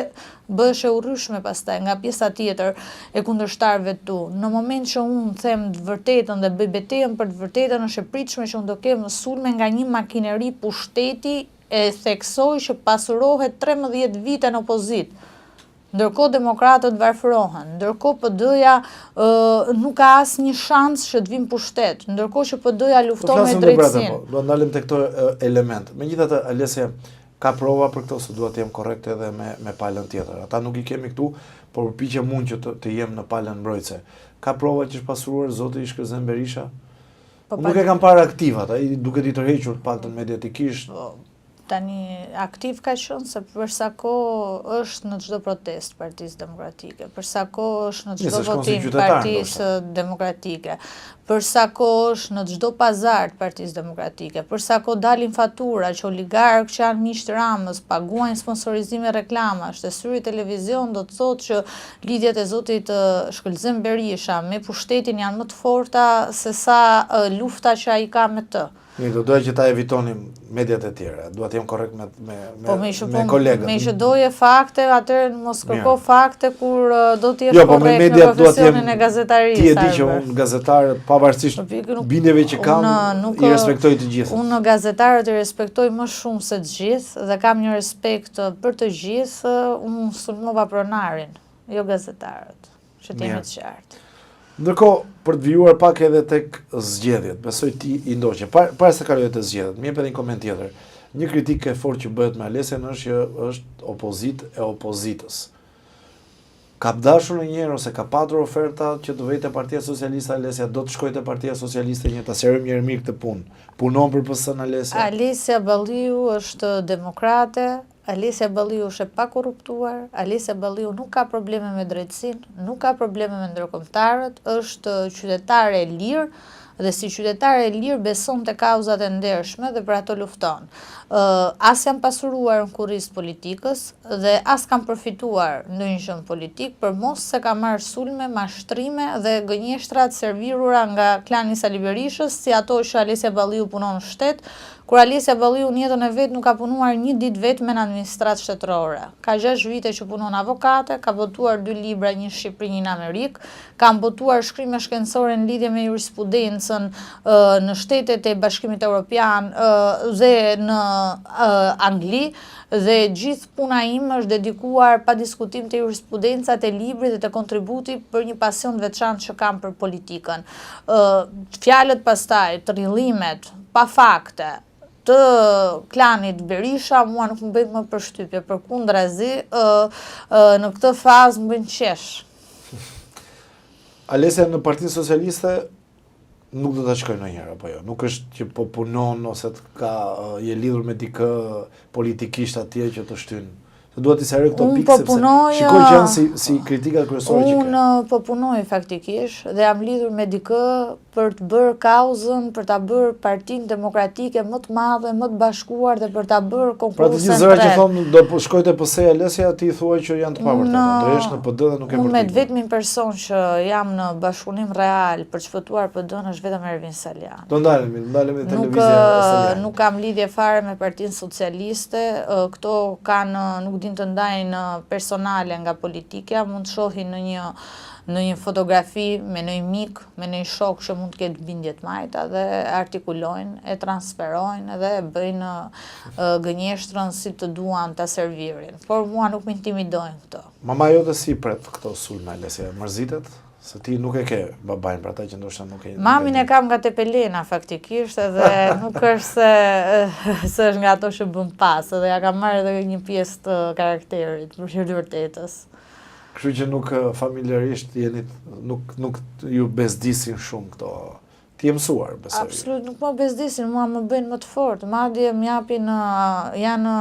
bëhesh e urryshme pastaj nga pjesa tjetër e kundërshtarëve tu. Në moment që unë them të vërtetën dhe bëj betejën për të vërtetën, është e pritshme që unë do kem sulme nga një makineri pushteti e theksoj që pasurohet 13 vite në opozitë. Ndërkohë demokratët varfërohen, ndërkohë PD-ja nuk ka asnjë shans që të vinë pushtet, ndërkohë që PD-ja lufton me drejtësinë.
Do ndalim tek këto elemente. Megjithatë, Alesia, ka prova për këto, se duhet të jem korrekt edhe me palën tjetër. Ata nuk i kemi këtu, por përpiqem unë që të jem në palën mbrojtëse. Ka prova që është pasuruar zoti Shkëzën Berisha? Nuk e kam parë aktivat, ai duket i tërhequr të paktën mediatikisht.
Tani aktiv ka qenë se për sa kohë është në çdo protestë Partisë Demokratike, për sa kohë është në çdo votim Partisë Demokratike, për sa kohë është në çdo pazar të Partisë Demokratike, për sa kohë dalin fatura që oligarkë që janë miq të Ramës paguajnë sponsorizime reklamash, dhe syri televizion do të thotë që lidhjet e zotit Shkëlzën Berisha me pushtetin janë më të forta se sa lufta që ai ka me të.
Do doja që ta evitonim mediat e tjera, duhet jem korrekt me kolegët.
Me që doje fakte, atëherë mos kërko fakte kur do t'jesh korrekt në profesionin e gazetarisë.
Ti e di që unë gazetar, pavarësisht bindjeve që kam, i respektoj të gjithë.
Unë gazetarët i respektoj më shumë se të gjithë dhe kam një respekt për të gjithë, unë sulmova pronarin, jo gazetarët, që t'jemi të qartë.
Ndërkohë, për të vijuar pak edhe tek zgjedhjet, besoj ti i ndoqe, para se kalojë te zgjedhjet, më jep edhe një koment tjetër. Një kritikë e fortë që bëhet me Alesian është që është opozitë e opozitës. Ka dashur ndonjëherë ose ka patur oferta që të vëjë te Partia Socialiste Alesia, do të shkojë te Partia Socialiste një ta serojmë një herë mirë këtë punë. Punon për PS-n Alesia.
Alesia Balliu është demokrate, Alesja Balliu është e pakorruptuar, Alesja Balliu nuk ka probleme me drejtësinë, nuk ka probleme me ndërkombëtarët, është qytetare e lirë dhe si qytetare e lirë beson te kauzat e ndershme dhe për ato lufton. As janë pasuruar në kurriz politikës dhe as kanë përfituar ndonjë gjë politik, për mos se ka marrë sulme, mashtrime dhe gënjeshtra të servirura nga klani Sali Berishës, si ato që Alesja Balliu punon në shtet, kur Alesja Balliu në jetën e vet nuk ka punuar një ditë vetëm në administratë shtetërore. Ka 6 vite që punon avokate, ka botuar 2 libra, një në Shqipëri, një në Amerikë, ka botuar shkrime shkencore në lidhje me jurisprudencën në shtetet e Bashkimit Evropian dhe në Angli, dhe gjithë puna ime është dedikuar pa diskutim të jurisprudenca, të librit dhe të kontributi për një pasion të veçantë që kam për politikën. Fjalët pastaj, trillimet, pa fakte, të klanit Berisha, mua nuk më bëjnë më përshtypje, përkundrazi, në këtë fazë më bëjnë qesh.
Alesja në Partinë Socialiste nuk do ta shkojë ndonjëherë apo jo. Nuk është që po punon ose je lidhur me dikë politikisht atje që të shtyn. Se duhet të serë këto pikë sepse shikoj që janë si kritikat kryesore që ke.
Unë po punoj faktikisht dhe jam lidhur me dikë për të bërë kauzën, për ta bërë Partinë Demokratike më të madhe, më të bashkuar dhe për ta bërë konkursin.
Pra të gjithë zëra që thonë do po shkojte PS Alesja, ti thuaj që janë të pavërtetë. Do jesh në PD dhe nuk e vërtetë.
Unë me vetmin person që jam në bashkëpunim real për të shpëtuar PD-n është vetëm Ervin Salian.
Do ndalemi televizia Salian.
Nuk kam lidhje fare me Partinë Socialiste, këto kanë nuk din të ndajnë personale nga politikja, mund të shohin në një fotografi me një mik, me një shok që mund të ketë bindje të majta dhe artikulojnë, e transferojnë dhe bëjnë gënjeshtrën si të duan të servirin. Por mua nuk më intimidojnë këto.
Mama jote si pret këto sulme, Alesja, mërzitet? Se ti nuk e ke babajnë për ata që ndoshta nuk e...
Mamin e kam nga Tepelena faktikisht edhe nuk është se është nga ato që bën pas, edhe ja kam marrë edhe një pjesë të karakterit, për të vërtetës.
Kështu që nuk familjarisht nuk ju bezdisin shumë këto. Ti je mësuar, besoj.
Absolut, nuk më bezdisin, mua më bëjnë më të fortë. Madje më japin janë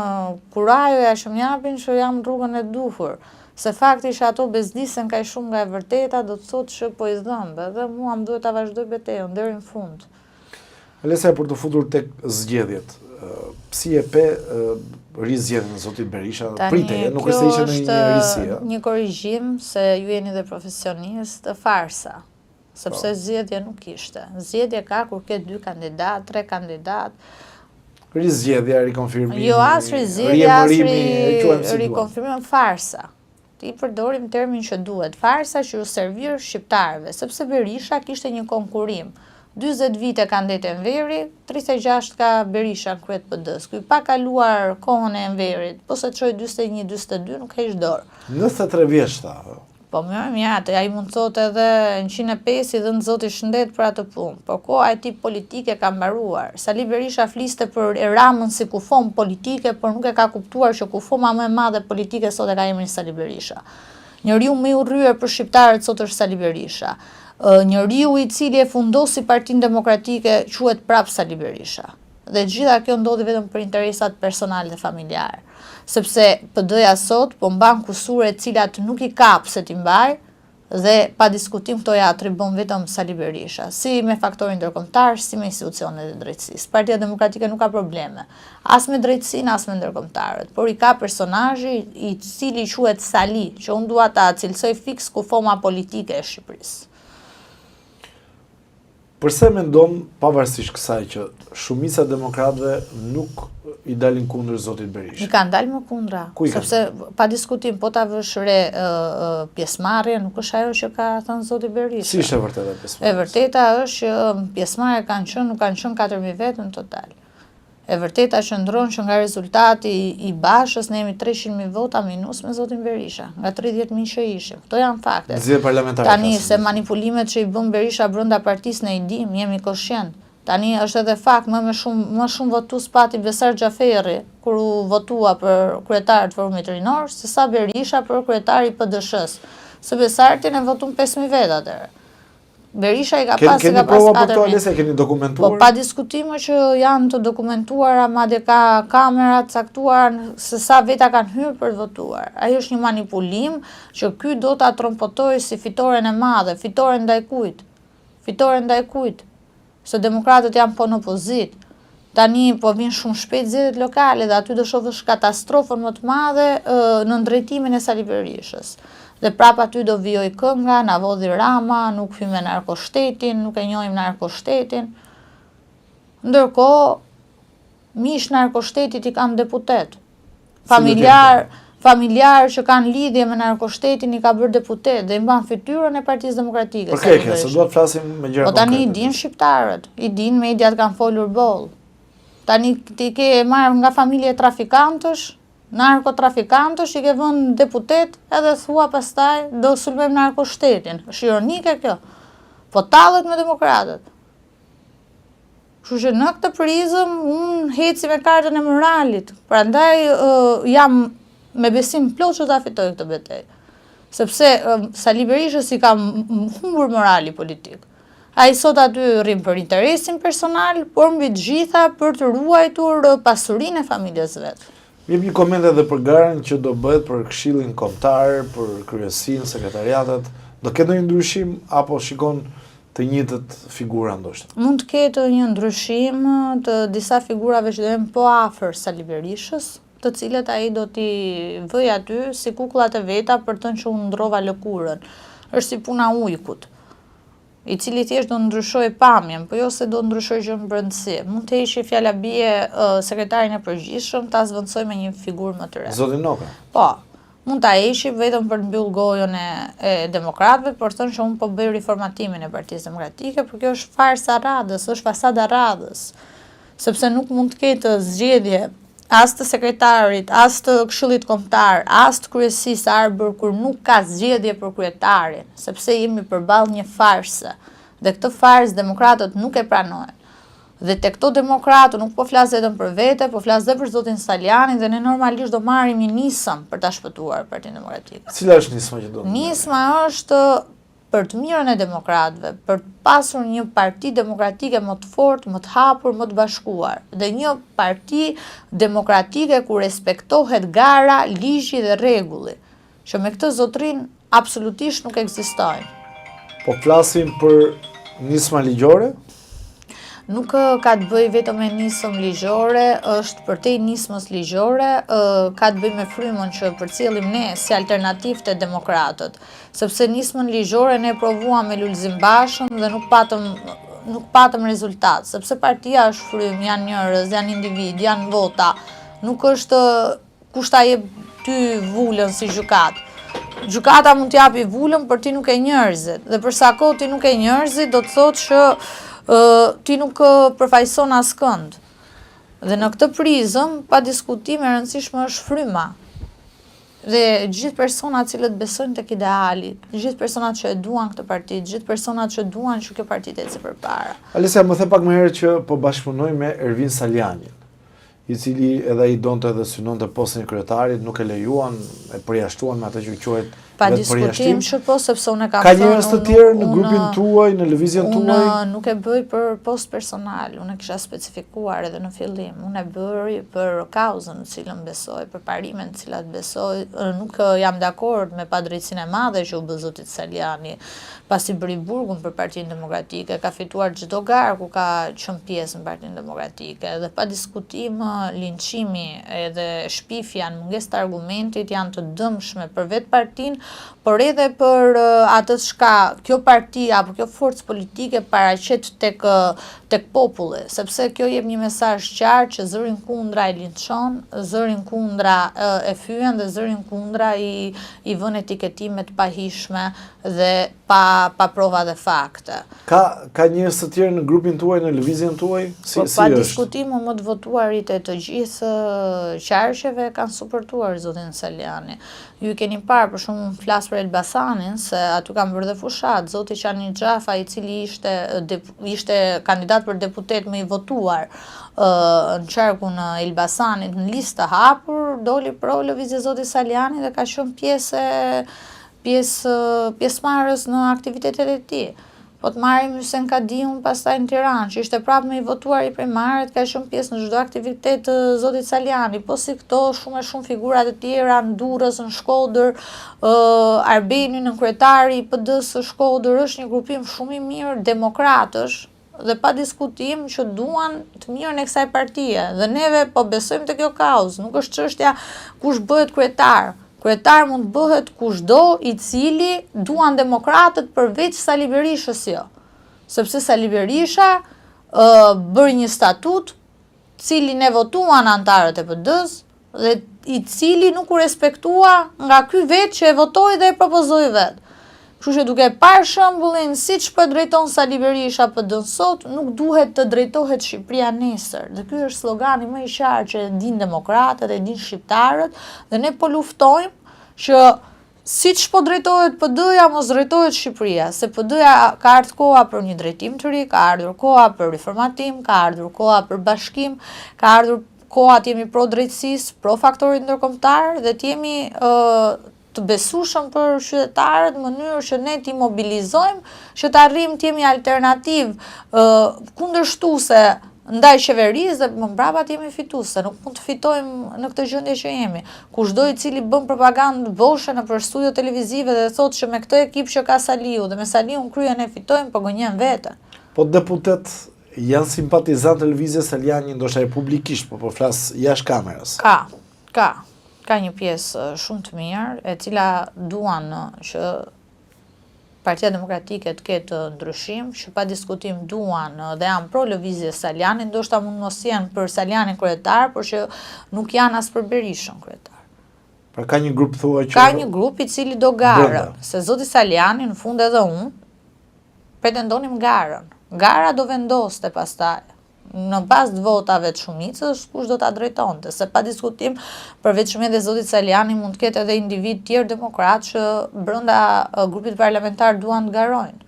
kurajoja që më japin që jam rrugën e duhur. Se fakti që ato bezdisen kaq shumë nga e vërteta, do të thotë që po i dhëmbe, dhe mua më duhet ta vazhdoj betejën deri në fund.
Alesja, për të futur tek zgjedhjet, si e pe rizgjedhjen e zotit Berisha? Priteje, nuk është se ishte në një risi.
Një korrigjim, se ju jeni dhe profesionist, farsa. Sepse zgjedhje nuk ishte. Zgjedhje ka kur ke 2 kandidat, 3 kandidat.
Rizgjedhja, rikonfirmimi,
jo, as rizgjedhja, as
rikonfirmimi,
farsa. Ti përdorim termin që duhet, farsa që u servir shqiptarëve, sepse Berisha kishte një konkurim. 40 vite ka ndetë Enveri, 36 ka Berisha në kryet PD-s. Ky pa kaluar kohën e Enverit, po se çoj 41-42 nuk heq dorë.
93 vjeçta.
Po më mjatë, ai mund të thotë edhe në 105 i dhënë zoti shëndet për atë punë. Por koha e tij politike ka mbaruar. Sali Berisha fliste për Ramën si kufon politike, por nuk e ka kuptuar që kufoma më e madhe politike sot e ka emrin Sali Berisha. Njeriu më i urryer për shqiptarët sot është Sali Berisha. Njeriu i cili e fundosi Partinë Demokratike quhet prap Sali Berisha. Dhe gjitha kjo ndodhi vetëm për interesat personale dhe familjare. Sepse PD-ja sot po mban kusure cilat nuk i kap se t'i mbaj dhe pa diskutim këto ja atribon vetëm Sali Berisha, si me faktorin ndërkombëtar, si me institucionet e drejtësisë. Partia Demokratike nuk ka probleme, as me drejtësinë, as me ndërkombëtarët, por i ka personazhi i cili quhet Sali, që unë dua ta cilësoj fiks kufoma politike e Shqipërisë.
Përse mendon, pavarësisht kësaj që shumica demokratëve nuk i dalin kundër zotit Berisha?
I kanë dalë më kundra, sepse pa diskutim, po ta vësh re pjesëmarrje, nuk është ajo që ka thënë zoti Berisha.
Si ishte vërteta pjesëmarrja?
E vërteta është që pjesëmarrje nuk kanë qenë 4000 vetë në total. E vërteta qëndron që nga rezultati i Bashës ne jemi 300.000 vota minus me zotin Berisha, nga 30.000 që ishim. Këto janë fakte. Tani se manipulimet që i bën Berisha brenda partisë ne i dim, jemi koshient. Tani është edhe fakt më shumë votues pati Besar Xhaferi kur u votua për kryetar të Forumit Rinor, se sa Berisha për kryetari i PD-s. Se Besartin e votuan 5.000 vetë atëherë. Berisha i ka pas,
Keni prova për këto, Alesja, keni dokumentuar?
Po pa diskutime që janë të dokumentuara, madje ka kamera të caktuar se sa veta kanë hyrë për të votuar. Ajo është një manipulim që ky do ta trompotojë si fitoren e madhe, fitoren ndaj kujt? Fitoren ndaj kujt? Se demokratët janë po në opozit. Tani po vinë shumë shpejt zgjedhjet lokale dhe aty do shohësh katastrofën më të madhe në drejtimin e Sali Berishës. Dhe prapa aty do vijoj kënga, na vodhi Rama, nuk hymë narkoshtetin, nuk e njohim narkoshtetin. Ndërkohë, mish narkoshtetit i kanë deputet. Familjar që kanë lidhje me narkoshtetin i ka bërë deputet dhe i mban fytyrën e Partisë Demokratike.
Okej, se do të flasim me gjëra
konkrete. Po tani i
konkrete.
din shqiptarët, i din mediat kanë folur boll. Tani ti ke marrë nga familje trafikantësh, narkotrafikantësh, i ke vënë deputet edhe thua pastaj do sulmojmë narkoshtetin. Është ironike kjo. Po tallet me demokratët. Kështu që në këtë prizëm unë heci me kartën e moralit. Prandaj jam me besim plot që ta fitoj këtë betejë. Sepse Sali Berishës i ka humbur morali politik. Ai sot aty rrim për interesin personal, por mbi të gjitha për të ruajtur pasurinë e familjes vet.
Jep një koment edhe për garën që do bëhet për Këshillin Kombëtar, për kryesinë, sekretariatet. Do ketë ndonjë ndryshim apo shikon të njëjtët figura ndoshta?
Mund të ketë një ndryshim të disa figurave që do jenë po afër Sali Berishës, të cilët ai do t'i vëj aty si kukullat e veta për të që unë ndrova lëkurën. Është si puna ujkut, i cili thjesht do ndryshojë pamjen, po jo se do ndryshojë gjë në brendësi. Mund të heqë fjala bie sekretarin e përgjithshëm, ta zvendësoj me një figurë më të re.
Zoti Noka.
Po, mund ta heqë vetëm për të mbyll gojën e demokratëve, por thënë që unë po bëj riformatimin e Partisë Demokratike, por kjo është farsa radhës, është fasada radhës. Sepse nuk mund të ketë zgjedhje as të sekretarit, as të Këshillit Kombëtar, as të kryesisë arbër kur nuk ka zgjedhje për kryetarin, sepse jemi përballë një farse. Dhe këtë farsë demokratët nuk e pranojnë. Dhe tek këto demokratë nuk po flas vetëm për vete, po flas edhe për zotin Salianin dhe ne normalisht do marrim një nisëm për ta shpëtuar Partinë Demokratike.
Cila është nisma që do të?
Nisma është për të mirën e demokratëve, për të pasur një parti demokratike më të fortë, më të hapur, më të bashkuar. Dhe një parti demokratike ku respektohet gara, ligji dhe rregulli, që me këtë zotrin absolutisht nuk ekzistojnë.
Po flasim për nisma ligjore?
Nuk ka të bëj vetëm me nismë ligjore, është përtej nismës ligjore, ka të bëj me frymën që përcjellim ne si alternativë te demokratët, sepse nismën ligjore ne provuam me Lulzim Bashën dhe nuk patëm rezultat, sepse partia është frymë, janë njerëz, janë individ, janë vota, nuk është kush ta jep ty vulën si gjykat. Gjykata mund t'japi vulën, për ti nuk e njerëzit, dhe për sa kohë ti nuk e njerëzit, do të thotë që ti nuk përfaqëson askënd. Dhe në këtë prizëm, pa diskutim e rëndësishme është fryma. Dhe gjithë personat cilët besojnë tek ideali, gjithë personat që e duan këtë parti, gjithë personat që duan që kjo parti të ecë përpara.
Alesja, më the pak më herë që po bashkëpunoj me Ervin Salianin, i cili edhe i donte dhe synonte postën e kryetarit, nuk e lejuan, e përjashtuan me atë që quhet
Pa diskutim që po, sepse unë kam
Ka njerëz të tjerë në grupin tuaj, në lëvizjen tuaj?
Unë nuk e bëj për post personal, unë e kisha specifikuar edhe në fillim. Unë e bëj për kauzën në cilën besoj, për parimet në cilat besoj. Nuk jam dakord me padrejtësinë e madhe që u bë zotit Saliani, pasi bëri burgun për Partinë Demokratike, ka fituar çdo garë ku ka qenë pjesë në Partinë Demokratike, dhe pa diskutim linçimi edhe shpifja në mungesë të argumentit janë të dëmshme për vetë partinë, por edhe për atë çka kjo parti apo kjo forcë politike paraqet tek populli, sepse kjo jep një mesazh qartë që zërin kundra e linçon, zërin kundra e fyen dhe zërin kundra i vën etiketime të pahishme dhe pa prova dhe fakte.
Ka njerëz të tjerë në grupin tuaj, në lëvizjen tuaj? Si
pa
është?
diskutim më të votuarit e të gjithë qarqeve kanë suportuar zotin Saliani. Ju keni parë, për shumë flas për Elbasanin, se aty kanë bërë dhe fushat, zoti Qani Xhafa, i cili ishte kandidat për deputet më i votuar në qarkun e Elbasanit në listë të hapur, doli pro lëvizje zoti Saliani dhe ka qenë pjesëmarrës në aktivitetet e tij. Po të marrim Hysén Kadiun pastaj në Tiranë, që ishte prapë me i votuar i primarit, ka shumë pjesë në çdo aktivitet të zotit Saliani, po si këto shumë e shumë figura të tjera në Durrës, në Shkodër, Arbeni në kryetari i PD-s së Shkodër, është një grupim shumë i mirë demokratësh dhe pa diskutim që duan të mirën e kësaj partie. Dhe neve po besojmë te kjo kauzë, nuk është çështja kush bëhet kryetar. Kryetar mund bëhet kushdo i cili duan demokratët përveç Sali Berishës jo. Sepse Sali Berisha bëri një statut cilin e votuan antarët e PD-s dhe i cili nuk u respektua nga ky vetë që e votoi dhe e propozoi vetë. Kështu që duke parë shembullin siç po drejton Sali Berisha PD-n sot, nuk duhet të drejtohet Shqipëria nesër. Dhe ky është slogani më i qartë që e din demokratët, e din shqiptarët, dhe ne po luftojmë që siç po drejtohet PD-ja, mos drejtohet Shqipëria, se PD-ja ka ardhur koha për një drejtim të ri, ka ardhur koha për riformatim, ka ardhur koha për bashkim, ka ardhur koha të jemi pro drejtësisë, pro faktorit ndërkombëtar dhe të jemi të besueshëm për qytetarët në mënyrë që ne t'i mobilizojmë, që të arrijmë të jemi alternativë kundërshtuese ndaj qeverisë dhe më mbrapa të jemi fituese. Nuk mund të fitojmë në këtë gjendje që jemi. Kushdo i cili bën propagandë boshe nëpër studio televizive dhe thotë që me këtë ekip që ka Saliu dhe me Saliun kryen e fitojmë, po gënjen veten.
Po deputet janë simpatizantë të lëvizjes Saliani, ndoshta e publikisht, po flas jashtë kamerës.
Ka një pjesë shumë të mirë, e cila duan që Partia Demokratike të ketë ndryshim, që pa diskutim duan dhe janë pro lëvizjes Saliani, ndoshta mund mos jenë për Salianin kryetar, por që nuk janë as për Berishën kryetar.
Pra ka një grup thua që...
Ka një grup i cili do garën, se zoti Saliani në fund edhe unë pretendonim garën. Gara do vendoste pastaj. Në bazë të votave të shumicës, kush do ta drejtonte, se pa diskutim, përveç me dhe zotit Saliani mund të ketë edhe individ tjerë demokrat që brenda grupit parlamentar duan të garojnë.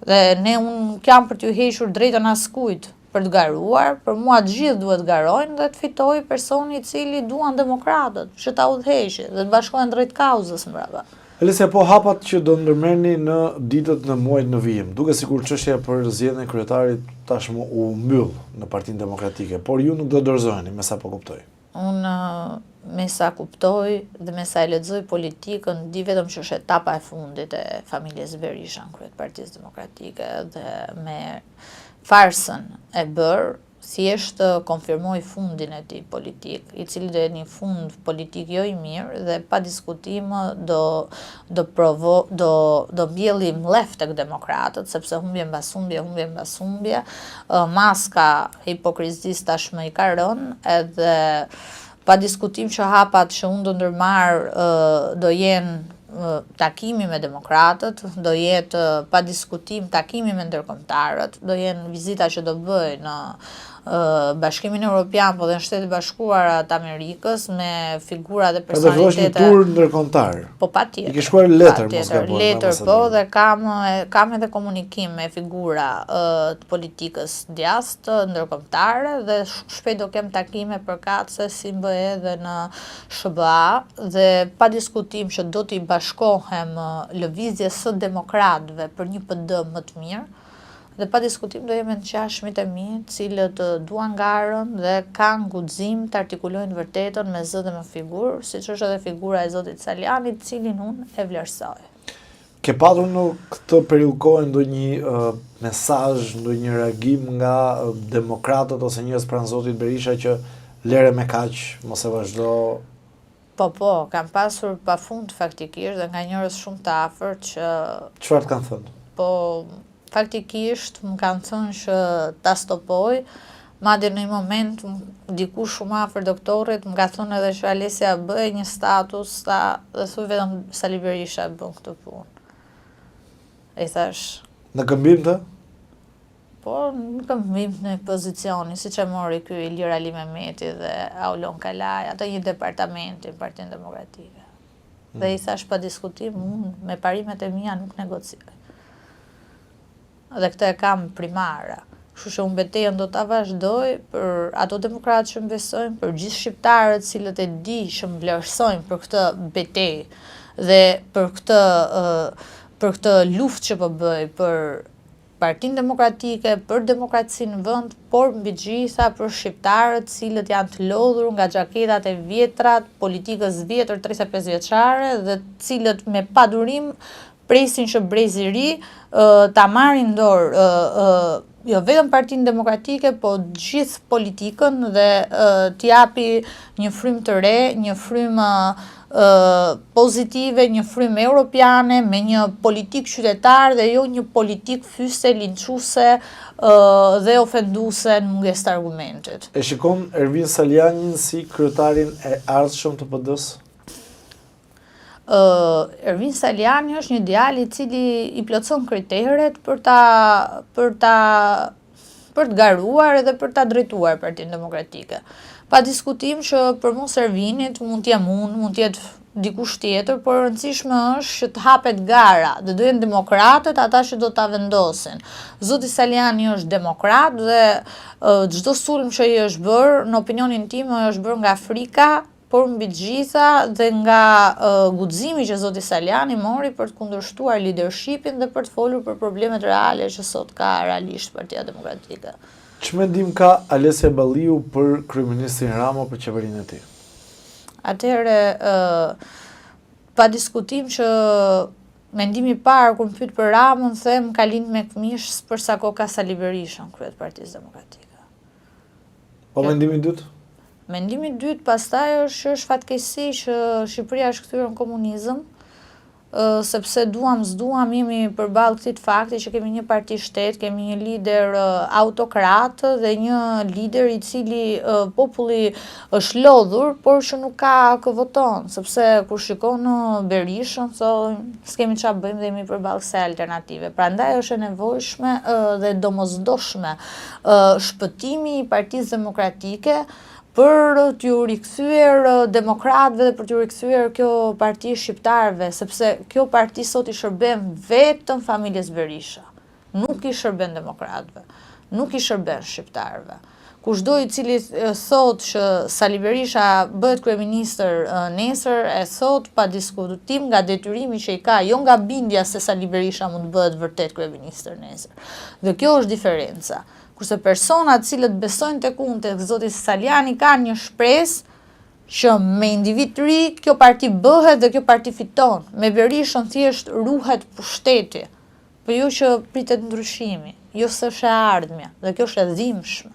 Dhe ne unë kam për t'ju hequr drejtën askujt për të garuar, për mua të gjithë duhet të garojnë dhe të fitojë personi i cili duan demokratët, që ta udhëheqë dhe të bashkohen drejt kauzës mbrapa.
Elisa, po hapat që do ndërmerrni në ditët në muajt në vijim, duke sikur çështja për zgjedhjen e kryetarit tashmë u mbyll në Partinë Demokratike, por ju nuk do dorëzoheni, me sa po kuptoj.
Unë me sa kuptoj dhe me sa e lexoj politikën, di vetëm që është etapa e fundit e familjes Berisha në krye të Partisë Demokratike dhe me farsën e bërë, thjesht konfirmoi fundin e tij politik, i cili do jetë një fund politik jo i mirë dhe pa diskutim do mbjelli mlef tek demokratët, sepse humbje mbas humbje, maska e hipokrizisë tashmë i ka rënë, edhe pa diskutim që hapat që unë do ndërmarr do jenë takimi me demokratët, do jetë pa diskutim takimi me ndërkombëtarët, do jenë vizita që do bëj në Bashkimin Evropian, po dhe në Shtetet Bashkuara të Amerikës, me figura dhe personalitete.
Edhe një tur ndërkombëtar.
Po patjetër.
I ke shkruar letër, mos gaboj.
Letër po, dhe kam edhe komunikim me figura të politikës djathtë ndërkombëtare dhe shpejt do kem takime përkatëse si më bëj edhe në SBA dhe pa diskutim që do t'i bashkohem lëvizjes së demokratëve për një PD më të mirë. Dhe pa diskutim do jemi në qashmit e mi, cilët duan garën dhe kanë guxim të artikulojnë vërtetën me zë dhe me figurë, siç është edhe figura e zotit Salianit, cilin unë e vlerësoj.
Ke patur në këtë periudhë kohë ndonjë mesazh, ndonjë reagim nga demokratët ose njerëz pranë zotit Berisha që lere me kaq, mos e vazhdo?
Po, kam pasur pafund faktikisht dhe nga njerëz shumë të afërt që...
Çfarë të kanë thënë?
Po, faktikisht më kanë thënë që ta stopoj, madje në një moment dikush shumë afër doktorit më ka thënë edhe që Alesia bëj një status dhe thuj vetëm Sali Berisha bën këtë punë. E thash.
Në këmbim të?
Po, në këmbim në pozicioni, siç e mori ky Ilir Ali Mehmeti dhe Aulon Kalaj, ato një departamenti në Partinë Demokratike. Dhe i thash pa diskutim, unë me parimet e mia nuk negocioj. Dhe këtë e kam primare. Kështu që unë betejën do ta vazhdoj për ato demokratë që më besojnë, për gjithë shqiptarët cilët e di që më vlerësojnë për këtë betejë dhe për këtë luftë që po bëj për Partinë Demokratike, për demokracinë në vend, por mbi gjitha për shqiptarët cilët janë të lodhur nga xhaketat e vjetra të politikës vjetër 35 vjeçare dhe cilët me padurim presin që brezi i ri ta marrin dorë jo vetëm Partinë Demokratike, po gjithë politikën dhe t'i japi një frymë të re, një frymë pozitive, një frymë europiane me një politik qytetar dhe jo një politik fyse, linçuese dhe ofenduese në mungesë të argumentit.
E shikon Ervin Salianin si kryetarin e ardhshëm të PD-s?
Ervin Saliani është një djalë i cili i plotson kriteret për të garuar edhe për ta drejtuar Partinë Demokratike. Pa diskutim që për mos Ervinit mund t'jem unë, mund t'jetë dikush tjetër, por e rëndësishme është që të hapet gara dhe do jenë demokratët ata që do ta vendosin. Zoti Saliani është demokrat dhe çdo sulm që i është bërë, në opinionin tim, është bërë nga frika, por mbi gjitha dhe nga guximi që zoti Saliani mori për të kundërshtuar leadershipin dhe për të folur për problemet reale që sot ka realisht Partia Demokratike.
Ç'mendim ka Alesja Balliu për kryeministrin Rama për qeverinë e tij?
Atëherë, pa diskutim që mendimi i parë kur më pyet për Ramën, them ka lind me këmishë për sa kohë ka Sali Berisha në krye të Partisë Demokratike.
Po mendimi i dytë?
Mendimi i dytë pastaj është fatkeqësi që Shqipëria është kthyer në komunizëm, sepse duam s'duam jemi përballë këtij fakti që kemi një parti shtet, kemi një lider autokrat dhe një lider i cili populli është lodhur, por që nuk ka kë voton, sepse kur shikon Berishën, thonë s'kemi çfarë bëjmë dhe jemi përballë kësaj alternative. Prandaj është e nevojshme dhe domosdoshme shpëtimi i Partisë Demokratike për t'ju rikthyer demokratëve dhe për t'ju rikthyer kjo parti shqiptarëve, sepse kjo parti sot i shërben vetëm familjes Berisha. Nuk i shërben demokratëve, nuk i shërben shqiptarëve. Kushdo i cili thot që Sali Berisha bëhet kryeministër nesër, e thot pa diskutim nga detyrimi që i ka, jo nga bindja se Sali Berisha mund të bëhet vërtet kryeministër nesër. Dhe kjo është diferenca. Kurse personat cilët besojnë tek unë, tek zoti Saliani, kanë një shpresë që me individ të ri kjo parti bëhet dhe kjo parti fiton. Me Berishën thjesht ruhet pushteti, por jo që pritet ndryshimi, jo s'është e ardhmja, dhe kjo është e dhimbshme.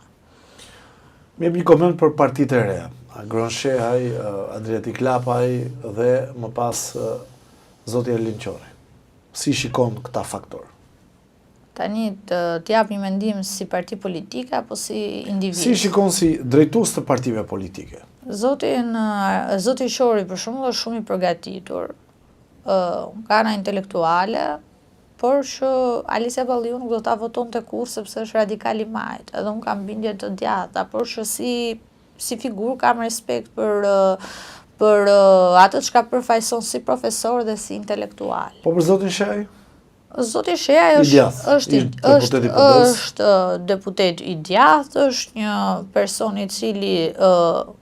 Më jep një koment për partitë e reja. Agron Shehaj, Adriatik Lapaj dhe më pas zoti Erlin Qori. Si shikon këta faktorë?
Tani t'jap një mendim si parti politike apo si individ?
Si shikon si drejtues të partive politike?
Zoti Qori për shembull është shumë i përgatitur, ka ana intelektuale, por që Alesja Balliu nuk do ta votonte kurrë sepse është radikal i majt. Edhe unë kam bindje të djata, por që si figurë kam respekt për atë që përfaqëson si profesor dhe si intelektual.
Po për zotin Shehaj?
Zoti Shehaj është deputet i djathtë, është një person i cili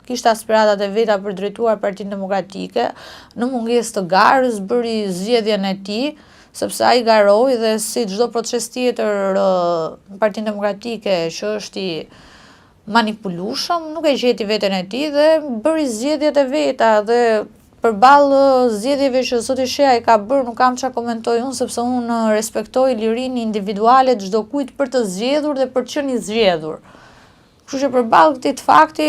kishte aspiratat e veta për drejtuar Partinë Demokratike, në mungesë të garës bëri zgjedhjen e tij, sepse ai garoi dhe si çdo proces tjetër në Partinë Demokratike që është i manipulueshëm, nuk e gjeti veten e tij dhe bëri zgjedhjet e veta dhe përballë zgjedhjeve që zoti Shehaj ka bërë, nuk kam çfarë komentoj unë, sepse unë respektoj lirinë individuale të çdo kujt për të zgjedhur dhe për të qenë i zgjedhur. Kështu që përballë këtij fakti,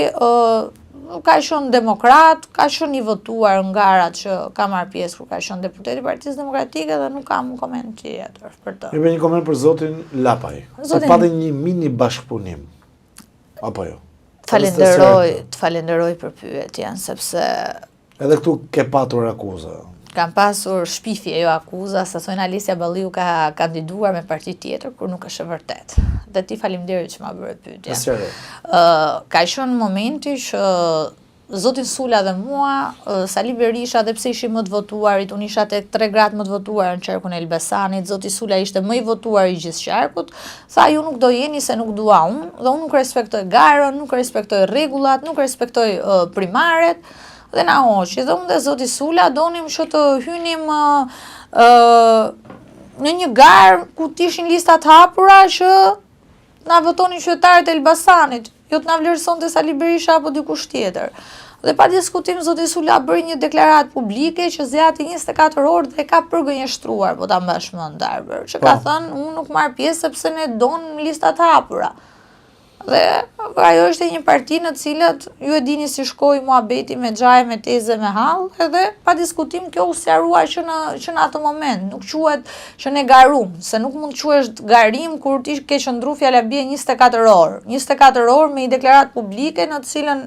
ka qenë demokrat, ka qenë i votuar nga garat që ka marrë pjesë kur ka qenë deputet i Partisë Demokratike dhe nuk kam koment tjetër për të.
Jep një koment për zotin Lapaj. Se patë një mini bashkëpunim. Apo jo?
Falenderoj për pyetjen, sepse
edhe këtu ke patur akuza.
Kam pasur shpifje, jo akuza, sa thonë Alesja Balliu ka kandiduar me parti tjetër, kur nuk është e vërtet. Dhe ti faleminderit që ma bëre pyetjen. Ka qenë momenti që zotin Sula dhe mua, Sali Berisha, dhe pse ishim më të votuarit, unë isha tek 3 gratë më të votuar në qarkun e Elbasanit, zoti Sula ishte më i votuar i gjithë qarkut, tha ju nuk do jeni se nuk dua unë, dhe unë nuk respektoj garën, nuk respektoj rregullat, nuk respektoj primaret, dhe na hoqi. Dhe unë dhe zoti Sula donim që të hynim në një garë ku t'ishin listat hapura që na votonin qytetarët e Elbasanit, jo të na vlerësonte Sali Berisha apo dikush tjetër. Dhe pa diskutim, zoti Sula bëri një deklaratë publike që zjati 24 orë dhe ka përgënjeshtruar, po ta mbash mend Arber, që ka thënë unë nuk marr pjesë sepse ne don listat hapura. Dhe ajo është një parti në cilat ju e dini si shkoi muhabeti me xhaje, me teze, me hall, edhe pa diskutim kjo u sqarua që në atë moment. Nuk quhet që ne garum, se nuk mund të quhesh garim kur ti ke qëndru fjala bie 24 orë. 24 orë me një deklaratë publike në të cilën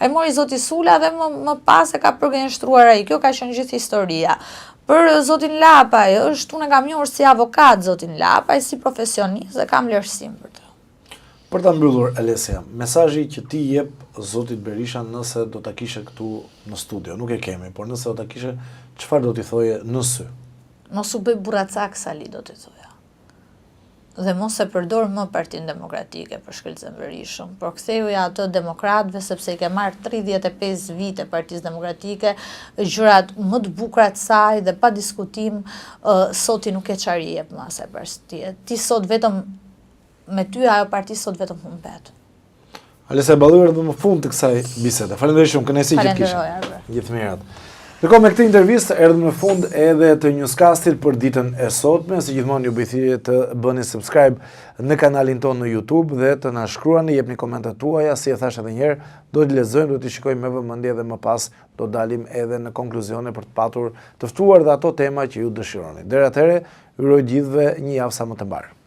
e mori zoti Sula dhe më pas e ka përgënjeshtruar ai. Kjo ka qenë gjithë historia. Për zotin Lapaj, unë e kam njohur si avokat zotin Lapaj, si profesionist dhe kam vlerësim për të.
Për ta mbyllur, Alesia, mesazhi që ti jep zotit Berisha nëse do ta kishe këtu në studio, nuk e kemi, por nëse do ta kishe, çfarë do t'i thoje në sy?
Mos u bëj burracak Sali, do t'i thoja. Dhe mos e përdor më Partinë Demokratike për shkelcen Berishën, por kthejuja atë demokratëve sepse i ke marrë 35 vite Partisë Demokratike, gjërat më të bukura të saj dhe pa diskutim sot i nuk e çfarë jep më asaj partie. Ti sot vetëm me ty ajo parti sot vetëm humbet.
Alesia Balluer dhe më fund të kësaj bisede. Faleminderit shumë, kënaqësi që kishe.
Falenderoj.
Gjithë mirat. Ndërkohë me këtë intervistë erdhëm në fund edhe të newscastit për ditën e sotme. Si gjithmonë ju bëj thirrje të bëni subscribe në kanalin tonë në YouTube dhe të na shkruani, jepni komentet tuaja, si e thash edhe një herë, do të lexojmë, do të shikojmë me vëmendje dhe më pas do dalim edhe në konkluzione për të patur të ftuar dhe ato tema që ju dëshironi. Deri atëherë, ju uroj gjithëve një javë sa më të mbarë.